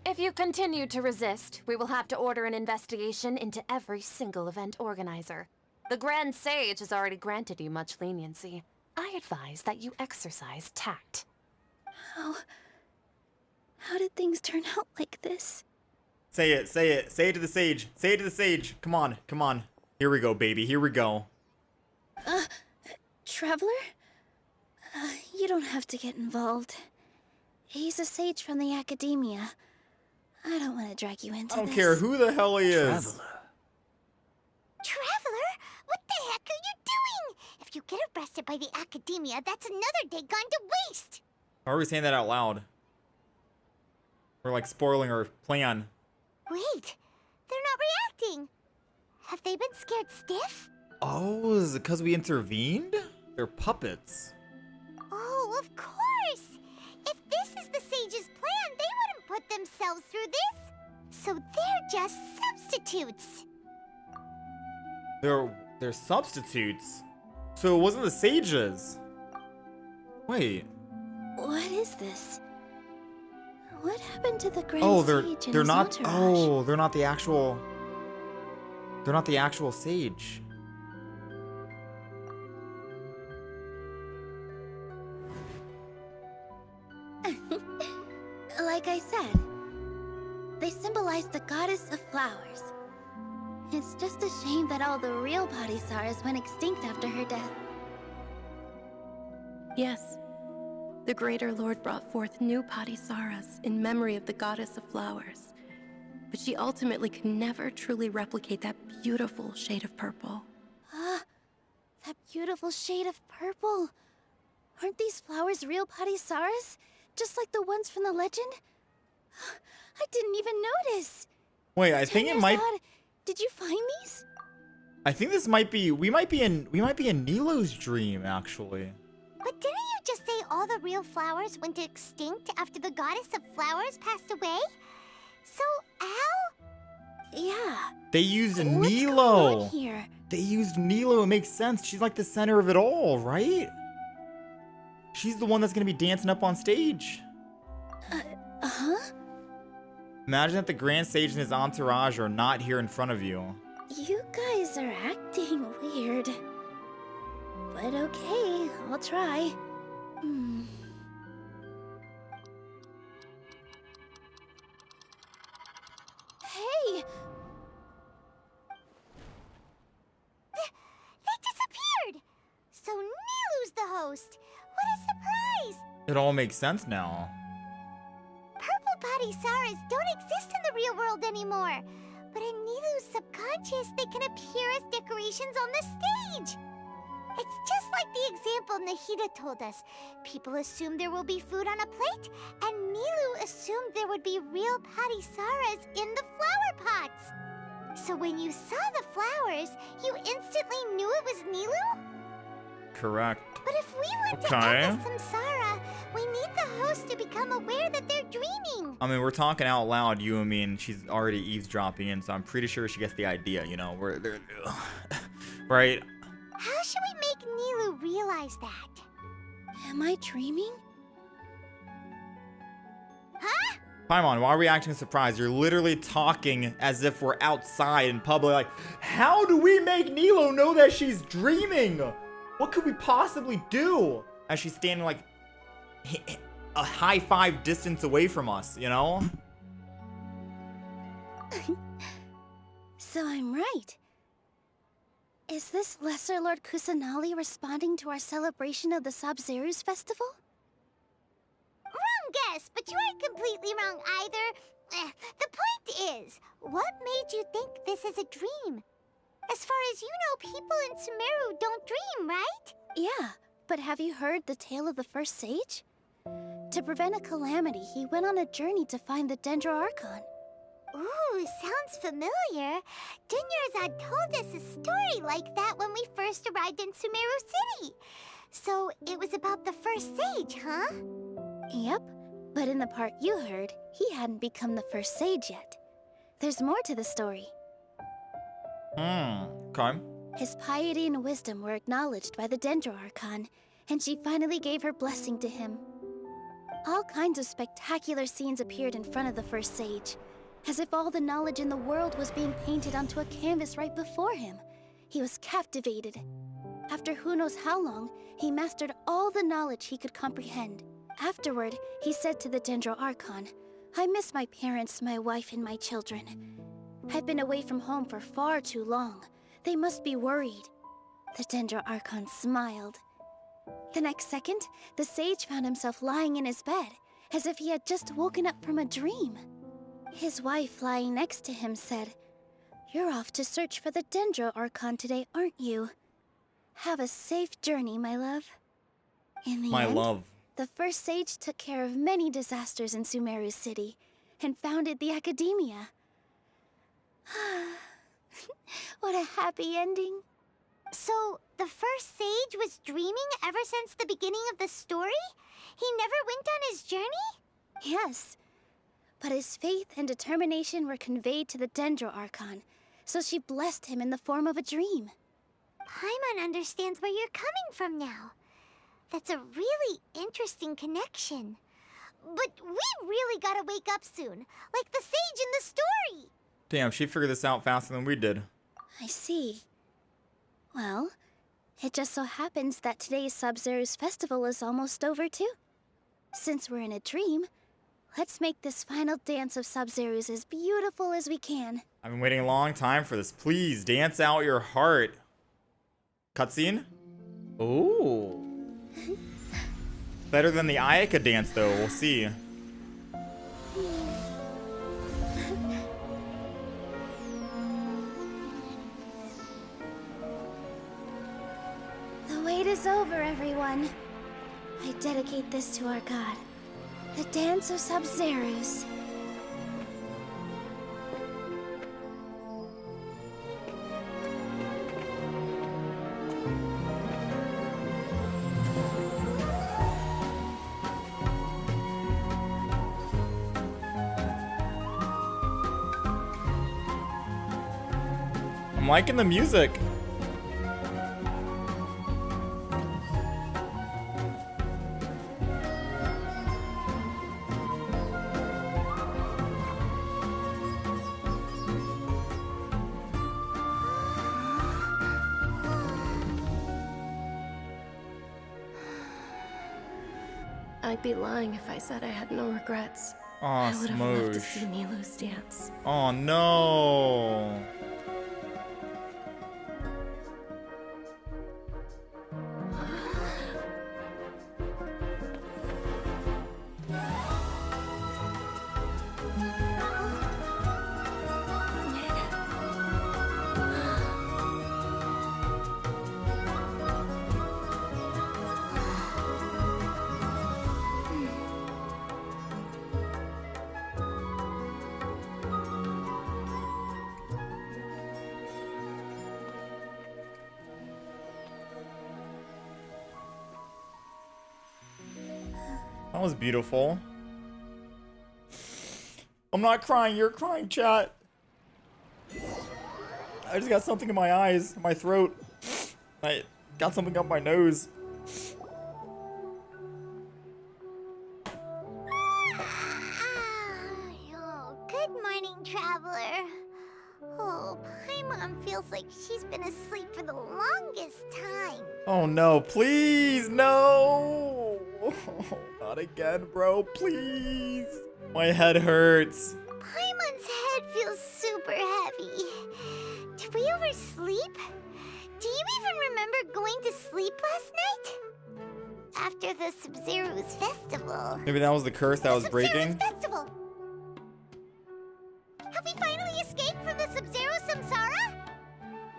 If you continue to resist, we will have to order an investigation into every single event organizer. The Grand Sage has already granted you much leniency. I advise that you exercise tact. How did things turn out like this? Say it, say it. Say it to the sage. Say it to the sage. Come on, come on. Here we go, baby. Here we go. Traveler? You don't have to get involved. He's a sage from the academia. I don't want to drag you into this. I don't care who the hell he is. Traveler? What the heck are you doing? If you get arrested by the academia, that's another day gone to waste. Why are we saying that out loud? We're like spoiling our plan. Wait, they're not reacting. Have they been scared stiff? Oh, is it because we intervened? They're puppets. Oh, of course. If this is the sage's plan, they wouldn't put themselves through this. So they're just substitutes. They're substitutes. So it wasn't the sages. Wait. What is this? What happened to the Grand Sage and they're his not. entourage? Oh, they're not the actual. They're not the actual sage. Like I said, they symbolize the goddess of flowers. It's just a shame that all the real Padisaras went extinct after her death. Yes. The Greater Lord brought forth new Padisaras in memory of the goddess of flowers. But she ultimately could never truly replicate that beautiful shade of purple. That beautiful shade of purple. Aren't these flowers real Padisaras? Just like the ones from the legend? I didn't even notice. Wait, I think it might. Did you find these? I think this might be. We might be in Nilou's dream, actually. But didn't you just say all the real flowers went extinct after the goddess of flowers passed away? So, Al? Yeah. They used What's going Nilou. on here? They used Nilou. It makes sense. She's like the center of it all, right? She's the one that's gonna be dancing up on stage. Huh? Imagine that the Grand Sage and his entourage are not here in front of you. You guys are acting weird. But okay, I'll try. Hey! They disappeared! So Nilou's the host! What a surprise! It all makes sense now. Purple Padisaras don't exist in the real world anymore. But in Nilou's subconscious, they can appear as decorations on the stage. It's just like the example Nahida told us. People assume there will be food on a plate, and Nilou assumed there would be real Padisaras in the flower pots. So when you saw the flowers, you instantly knew it was Nilou? Correct. But if we want to end the samsara, we need the host to become aware that they're dreaming. I mean, we're talking out loud, you and me, and she's already eavesdropping in, so I'm pretty sure she gets the idea, you know? Right? How should we make Nilou realize that? Am I dreaming? Huh? Paimon, why are we acting surprised? You're literally talking as if we're outside in public. Like, how do we make Nilou know that she's dreaming? What could we possibly do? As she's standing like a high five distance away from us, you know? So I'm right. Is this Lesser Lord Kusanali responding to our celebration of the Sub-Zeru's festival? Wrong guess, but you aren't completely wrong either. The point is, what made you think this is a dream? As far as you know, people in Sumeru don't dream, right? Yeah, but have you heard the tale of the first sage? To prevent a calamity, he went on a journey to find the Dendro Archon. Ooh, sounds familiar. Dunyarzad told us a story like that when we first arrived in Sumeru City. So it was about the first sage, huh? Yep, but in the part you heard, he hadn't become the first sage yet. There's more to the story. Okay. His piety and wisdom were acknowledged by the Dendro Archon, and she finally gave her blessing to him. All kinds of spectacular scenes appeared in front of the first sage, as if all the knowledge in the world was being painted onto a canvas right before him. He was captivated. After who knows how long, he mastered all the knowledge he could comprehend. Afterward, he said to the Dendro Archon, "I miss my parents, my wife, and my children. I've been away from home for far too long. They must be worried." The Dendro Archon smiled. The next second, the sage found himself lying in his bed, as if he had just woken up from a dream. His wife, lying next to him, said, "You're off to search for the Dendro Archon today, aren't you? Have a safe journey, my love." In the end, the first sage took care of many disasters in Sumeru City, and founded the Academia. What a happy ending. So, the first sage was dreaming ever since the beginning of the story? He never went on his journey? Yes. But his faith and determination were conveyed to the Dendro Archon, so she blessed him in the form of a dream. Paimon understands where you're coming from now. That's a really interesting connection. But we really gotta wake up soon, like the sage in the story. Damn, she figured this out faster than we did. I see. Well, it just so happens that today's Sub-Zeru's festival is almost over too. Since we're in a dream, let's make this final dance of Sub-Zeru's as beautiful as we can. I've been waiting a long time for this. Please, dance out your heart. Cutscene? Ooh. Better than the Ayaka dance, though. We'll see. The wait is over, everyone. I dedicate this to our god, the Dance of Sub-Zeru's. I'm liking the music. I'd be lying if I said I had no regrets. Aw, I would have loved to Smoosh. see Nilou's dance. Oh no. That was beautiful. I'm not crying, you're crying, chat. I just got something in my eyes, my throat. I got something up my nose. Oh, good morning, traveler. Oh, Paimon feels like she's been asleep for the longest time. Oh no, please, no! Not again, bro, please. My head hurts. Paimon's head feels super heavy. Did we oversleep? Do you even remember going to sleep last night? After the Sub-Zero's festival. Maybe that was the curse that was breaking. Festival. Have we finally escaped from the Sub-Zero samsara?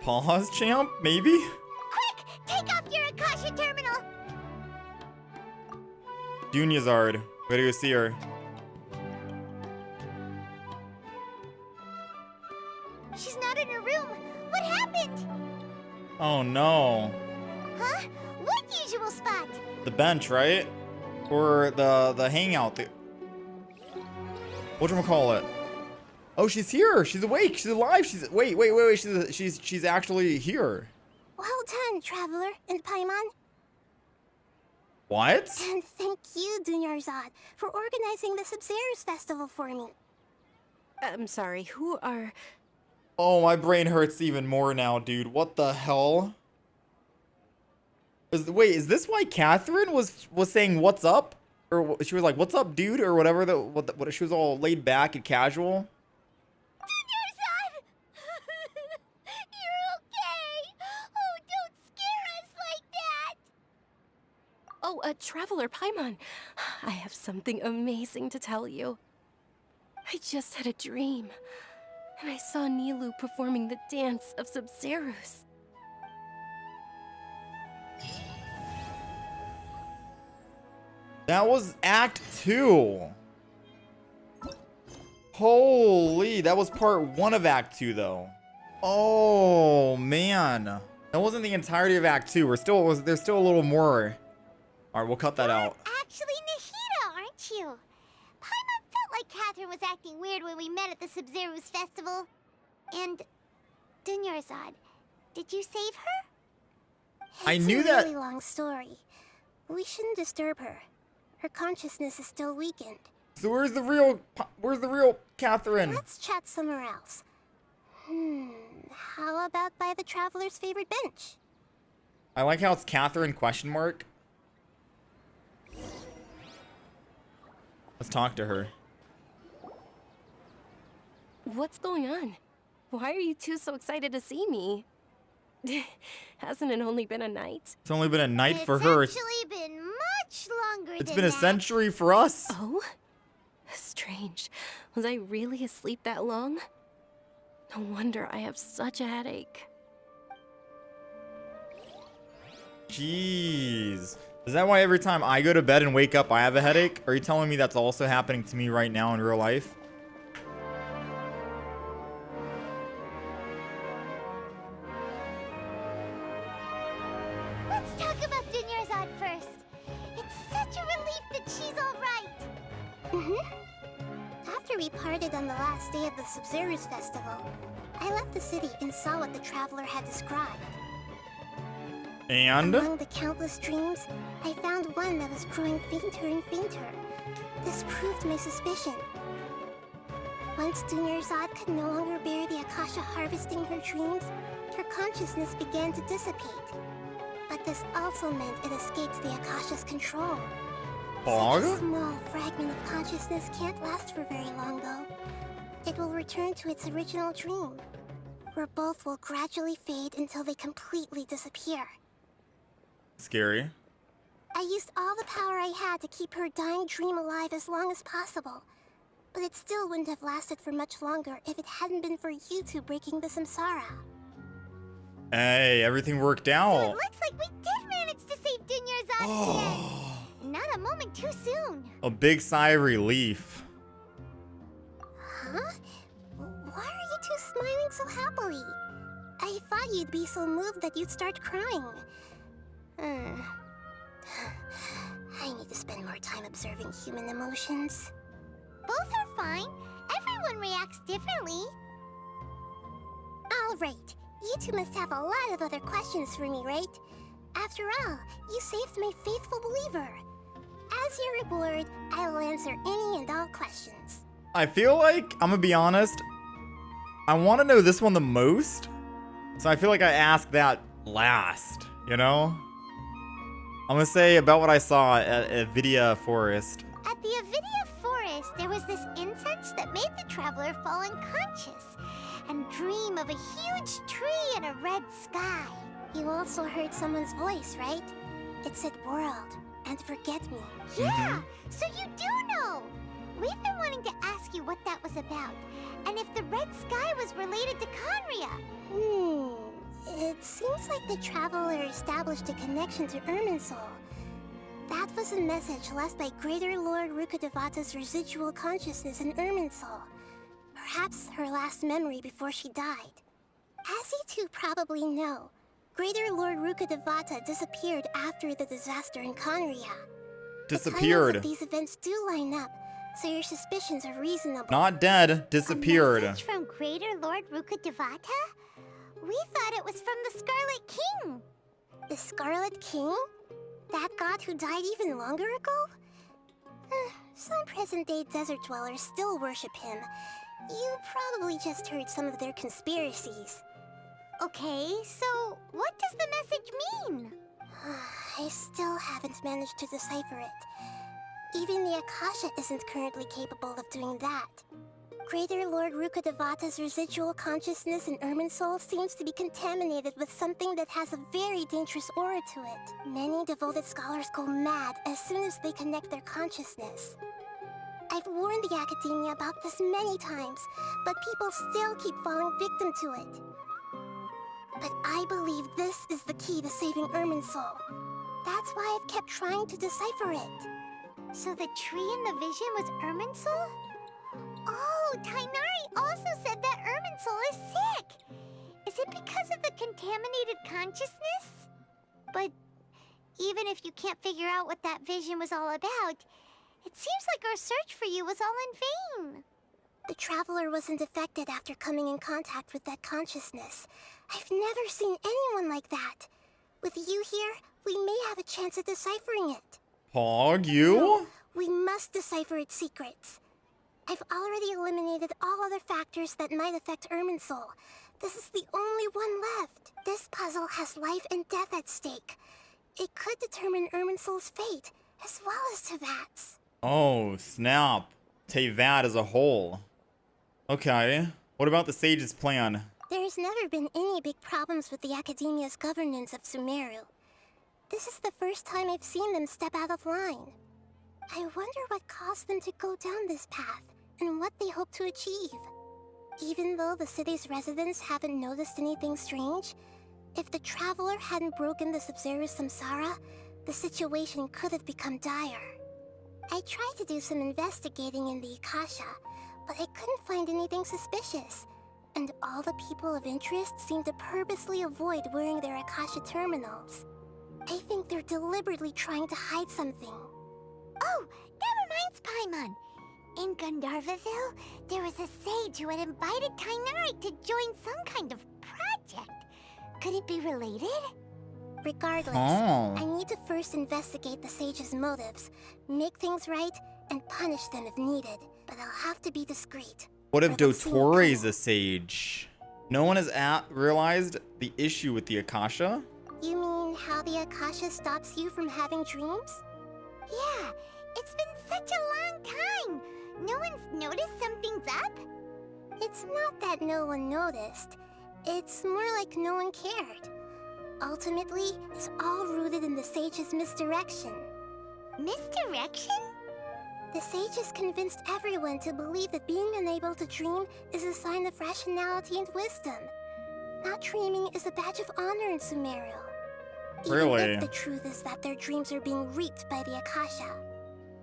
Pause, champ? Maybe? Quick! Take off your Akasha terminal! Dunyazard. Where do you see her? She's not in her room. What happened? Oh no. Huh? What usual spot? The bench, right? Or the hangout. Whatchamacallit? Oh, she's here. She's awake. She's alive. She's wait. She's actually here. Well done, Traveler and Paimon. What? And thank you, Dunyarzad, for organizing the Sub-Zero's festival for me. I'm sorry, who are... Oh, my brain hurts even more now, dude. What the hell? Wait, is this why Catherine was saying what's up? Or she was like, what's up, dude? Or whatever. What she was all laid back and casual. Dunyarzad! You're okay! Oh, don't scare us like that! Oh, Traveler Paimon. I have something amazing to tell you. I just had a dream. And I saw Nilou performing the dance of Sub-Zero's. That was Act 2. Holy, that was part 1 of Act 2, though. Oh, man. That wasn't the entirety of Act 2. There's still a little more. All right, we'll cut that out. Actually Nahida, aren't you? Paimon felt like Catherine was acting weird when we met at the Sub-Zero's festival. And Dunyarzad, did you save her? I knew that. It's a really long story. We shouldn't disturb her. Her consciousness is still weakened. So where's the real Catherine? Let's chat somewhere else. How about by the Traveler's favorite bench? I like how it's Catherine question mark. Let's talk to her. What's going on? Why are you two so excited to see me? Hasn't it only been a night? It's only been a night for her. It's actually been much longer It's than been a that. century for us. Oh? Strange. Was I really asleep that long? No wonder I have such a headache. Jeez. Is that why every time I go to bed and wake up I have a headache? Are you telling me that's also happening to me right now in real life? Let's talk about Dunyarzad first. It's such a relief that she's all right. After we parted on the last day of the Sub-Zero's festival, I left the city and saw what the Traveler had described. And? Among the countless dreams, I found one that was growing fainter and fainter. This proved my suspicion. Once Dunyarzad could no longer bear the Akasha harvesting her dreams, her consciousness began to dissipate. But this also meant it escaped the Akasha's control. Bog? Such a small fragment of consciousness can't last for very long, though. It will return to its original dream, where both will gradually fade until they completely disappear. Scary. I used all the power I had to keep her dying dream alive as long as possible. But it still wouldn't have lasted for much longer if it hadn't been for you two breaking the samsara. Hey, everything worked out. So it looks like we did manage to save Dunyarzad today. Not a moment too soon. A big sigh of relief. Huh? Why are you two smiling so happily? I thought you'd be so moved that you'd start crying. I need to spend more time observing human emotions. Both are fine. Everyone reacts differently. All right. You two must have a lot of other questions for me, right? After all, you saved my faithful believer. As your reward, I will answer any and all questions. I feel like, I'm gonna be honest, I want to know this one the most. So I feel like I asked that last, you know? I'm gonna say about what I saw at Avidia Forest. At the Avidia Forest, there was this incense that made the traveler fall unconscious and dream of a huge tree and a red sky. You also heard someone's voice, right? It said world and forget me. Yeah, so you do know! We've been wanting to ask you what that was about, and if the red sky was related to Conria. It seems like the Traveler established a connection to Irminsul. That was a message left by Greater Lord Rukkhadevata's residual consciousness in Irminsul. Perhaps her last memory before she died. As you two probably know, Greater Lord Rukkhadevata disappeared after the disaster in Conria. Disappeared. The timelines of these events do line up, so your suspicions are reasonable. Not dead, disappeared. A message from Greater Lord Rukkhadevata? We thought it was from the Scarlet King. The Scarlet King? That god who died even longer ago? Some present-day desert dwellers still worship him. You probably just heard some of their conspiracies. Okay, so what does the message mean? I still haven't managed to decipher it. Even the Akasha isn't currently capable of doing that. Greater Lord Rukkhadevata's residual consciousness in Irminsul seems to be contaminated with something that has a very dangerous aura to it. Many devoted scholars go mad as soon as they connect their consciousness. I've warned the Academia about this many times, but people still keep falling victim to it. But I believe this is the key to saving Irminsul. That's why I've kept trying to decipher it. So the tree in the vision was Irminsul? Oh, Tainari also said that Irminsul is sick! Is it because of the contaminated consciousness? But even if you can't figure out what that vision was all about, it seems like our search for you was all in vain. The Traveler wasn't affected after coming in contact with that consciousness. I've never seen anyone like that. With you here, we may have a chance at deciphering it. Pog, you? No, we must decipher its secrets. I've already eliminated all other factors that might affect Irminsul. This is the only one left. This puzzle has life and death at stake. It could determine Irminsul's fate, as well as Tevat's. Oh, snap. Tevat as a whole. Okay. What about the Sage's plan? There's never been any big problems with the Academia's governance of Sumeru. This is the first time I've seen them step out of line. I wonder what caused them to go down this path, and what they hope to achieve. Even though the city's residents haven't noticed anything strange, if the Traveler hadn't broken the Sub-Zero's samsara, the situation could have become dire. I tried to do some investigating in the Akasha, but I couldn't find anything suspicious, and all the people of interest seem to purposely avoid wearing their Akasha terminals. I think they're deliberately trying to hide something. Oh, that reminds Paimon. In Gandharvaville, there was a sage who had invited Tainari to join some kind of project. Could it be related? Regardless, I need to first investigate the sage's motives, make things right, and punish them if needed. But I'll have to be discreet. What if Dotore's a sage? No one has realized the issue with the Akasha? You mean how the Akasha stops you from having dreams? Yeah, it's been such a long time. No one's noticed something's up? It's not that no one noticed. It's more like no one cared. Ultimately, it's all rooted in the sage's misdirection. Misdirection? The sage has convinced everyone to believe that being unable to dream is a sign of rationality and wisdom. Not dreaming is a badge of honor in Sumeru. Really? Even if the truth is that their dreams are being reaped by the Akasha.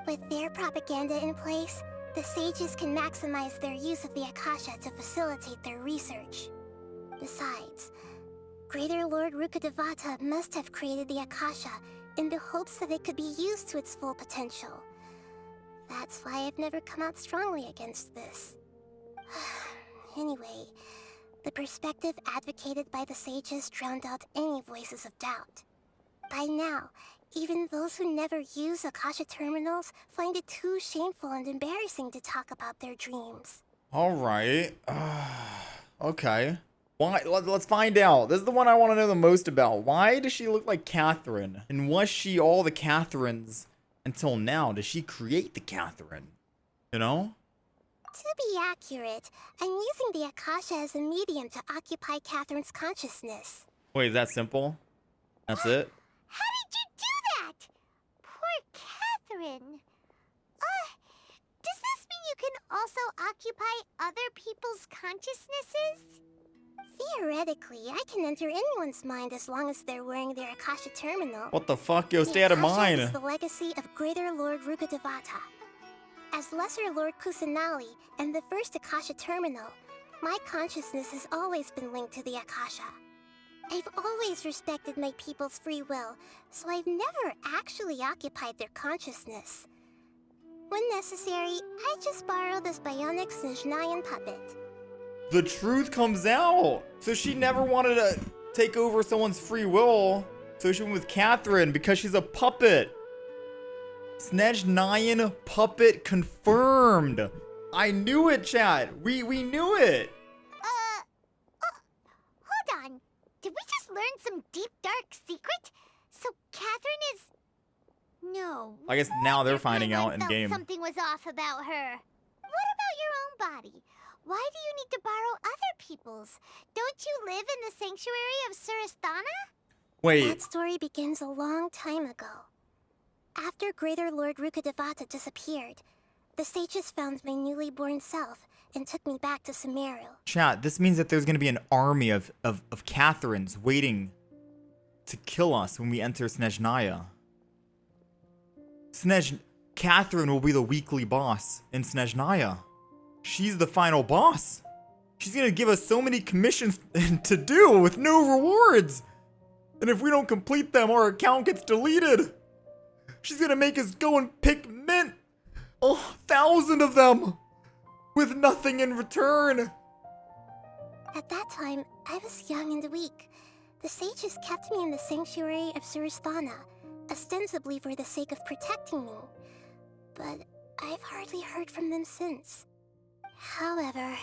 With their propaganda in place, the sages can maximize their use of the Akasha to facilitate their research. Besides, Greater Lord Rukkhadevata must have created the Akasha in the hopes that it could be used to its full potential. That's why I've never come out strongly against this. Anyway, the perspective advocated by the sages drowned out any voices of doubt. By now, even those who never use Akasha terminals find it too shameful and embarrassing to talk about their dreams. Alright. Okay. Why? Let's find out. This is the one I want to know the most about. Why does she look like Catherine? And was she all the Catherines until now? Does she create the Catherine? You know? To be accurate, I'm using the Akasha as a medium to occupy Catherine's consciousness. Wait, is that simple? That's it? How did you do that? Poor Catherine. Does this mean you can also occupy other people's consciousnesses? Theoretically, I can enter anyone's mind as long as they're wearing their Akasha terminal. What the fuck? Yo, The stay out of Akasha mine. is the legacy of Greater Lord Rukkhadevata. As Lesser Lord Kusanali and the first Akasha terminal, my consciousness has always been linked to the Akasha. I've always respected my people's free will, so I've never actually occupied their consciousness. When necessary, I just borrow this bionic Snezhnayan puppet. The truth comes out. So she never wanted to take over someone's free will. So she went with Catherine because she's a puppet. Snezhnayan puppet confirmed. I knew it, chat. We knew it. Hold on. Did we just learn some deep, dark secret? So Catherine is... No. I guess now they're finding Paimon out in felt game. something was off about her. What about your own body? Why do you need to borrow other people's? Don't you live in the sanctuary of Surasthana? Wait. That story begins a long time ago. After Greater Lord Rukkhadevata disappeared, the sages found my newly born self and took me back to Sumeru. Chat, this means that there's gonna be an army of Catherines waiting to kill us when we enter Snezhnaya. Catherine will be the weekly boss in Snezhnaya. She's the final boss. She's gonna give us so many commissions to do with no rewards. And if we don't complete them, our account gets deleted. She's gonna make us go and pick mint. 1,000 of them. With nothing in return. At that time, I was young and weak. The sages kept me in the sanctuary of Surasthana, ostensibly for the sake of protecting me. But I've hardly heard from them since. However,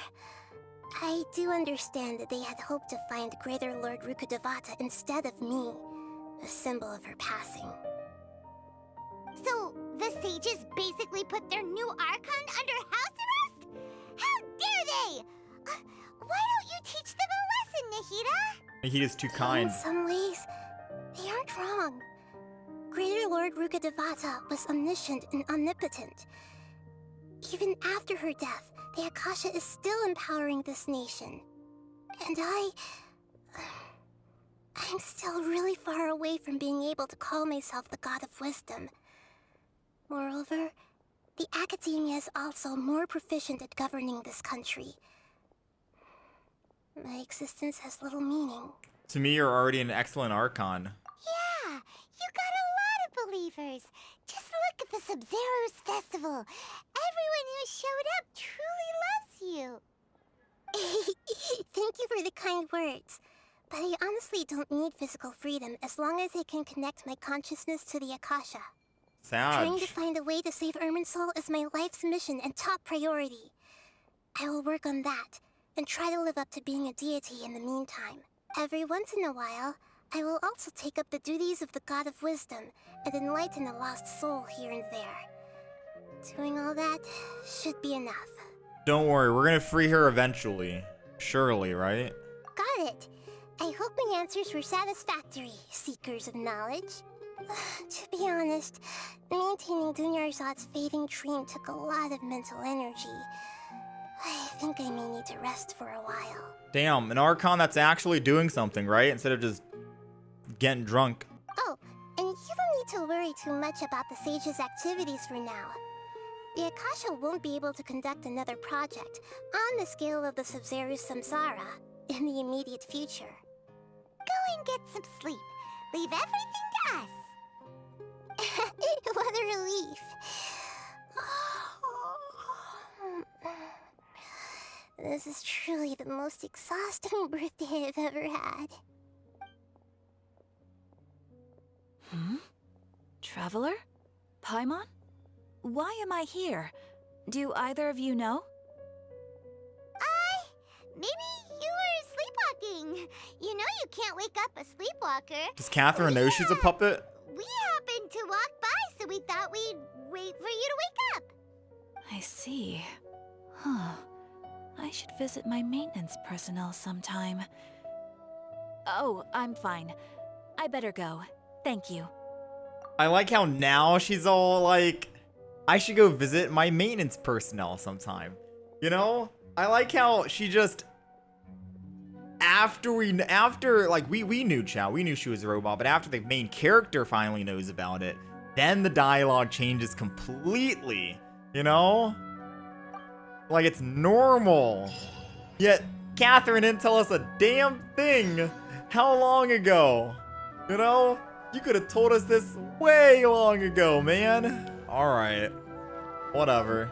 I do understand that they had hoped to find Greater Lord Rukkhadevata instead of me, a symbol of her passing. So, the sages basically put their new Archon under house arrest? How dare they! Why don't you teach them a lesson, Nahida? He is too kind. In some ways, they aren't wrong. Greater Lord Rukkhadevata was omniscient and omnipotent. Even after her death, the Akasha is still empowering this nation. And I'm still really far away from being able to call myself the God of Wisdom. Moreover, the Academia is also more proficient at governing this country. My existence has little meaning. To me, you're already an excellent Archon. Yeah, you got a lot of believers. Just look at the Sub-Zero's festival. Everyone who showed up truly loves you. Thank you for the kind words. But I honestly don't need physical freedom as long as I can connect my consciousness to the Akasha. Trying to Sag. find a way to save Irminsul is my life's mission and top priority. I will work on that, and try to live up to being a deity in the meantime. Every once in a while, I will also take up the duties of the God of Wisdom and enlighten a lost soul here and there. Doing all that should be enough. Don't worry, we're gonna free her eventually. Surely, right? Got it. I hope my answers were satisfactory, seekers of knowledge. To be honest, maintaining Dunyarzad's fading dream took a lot of mental energy. I think I may need to rest for a while. Damn, an Archon that's actually doing something, right? Instead of just getting drunk. Oh, and you don't need to worry too much about the sage's activities for now. The Akasha won't be able to conduct another project on the scale of the Sub-Zeru's samsara in the immediate future. Go and get some sleep. Leave everything to us. What a relief. This is truly the most exhausting birthday I've ever had. Traveler? Paimon? Why am I here? Do either of you know? Maybe you were sleepwalking. You know you can't wake up a sleepwalker. Does Catherine know she's a puppet? We happened to walk by, so we thought we'd wait for you to wake up. I see. Huh. I should visit my maintenance personnel sometime. Oh, I'm fine. I better go. Thank you. I like how now she's all like, I should go visit my maintenance personnel sometime. You know? I like how she just, after we knew Chow, we knew she was a robot, but after the main character finally knows about it, then the dialogue changes completely, you know? Like it's normal. Yet, Catherine didn't tell us a damn thing. How long ago? You know? You could have told us this way long ago, man. Alright. Whatever.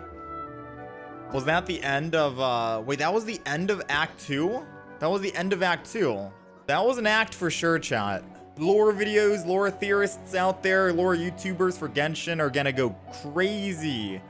Was that the end of, wait, that was the end of Act 2? That was the end of Act 2. That was an act for sure, chat. Lore videos, lore theorists out there, lore YouTubers for Genshin are gonna go crazy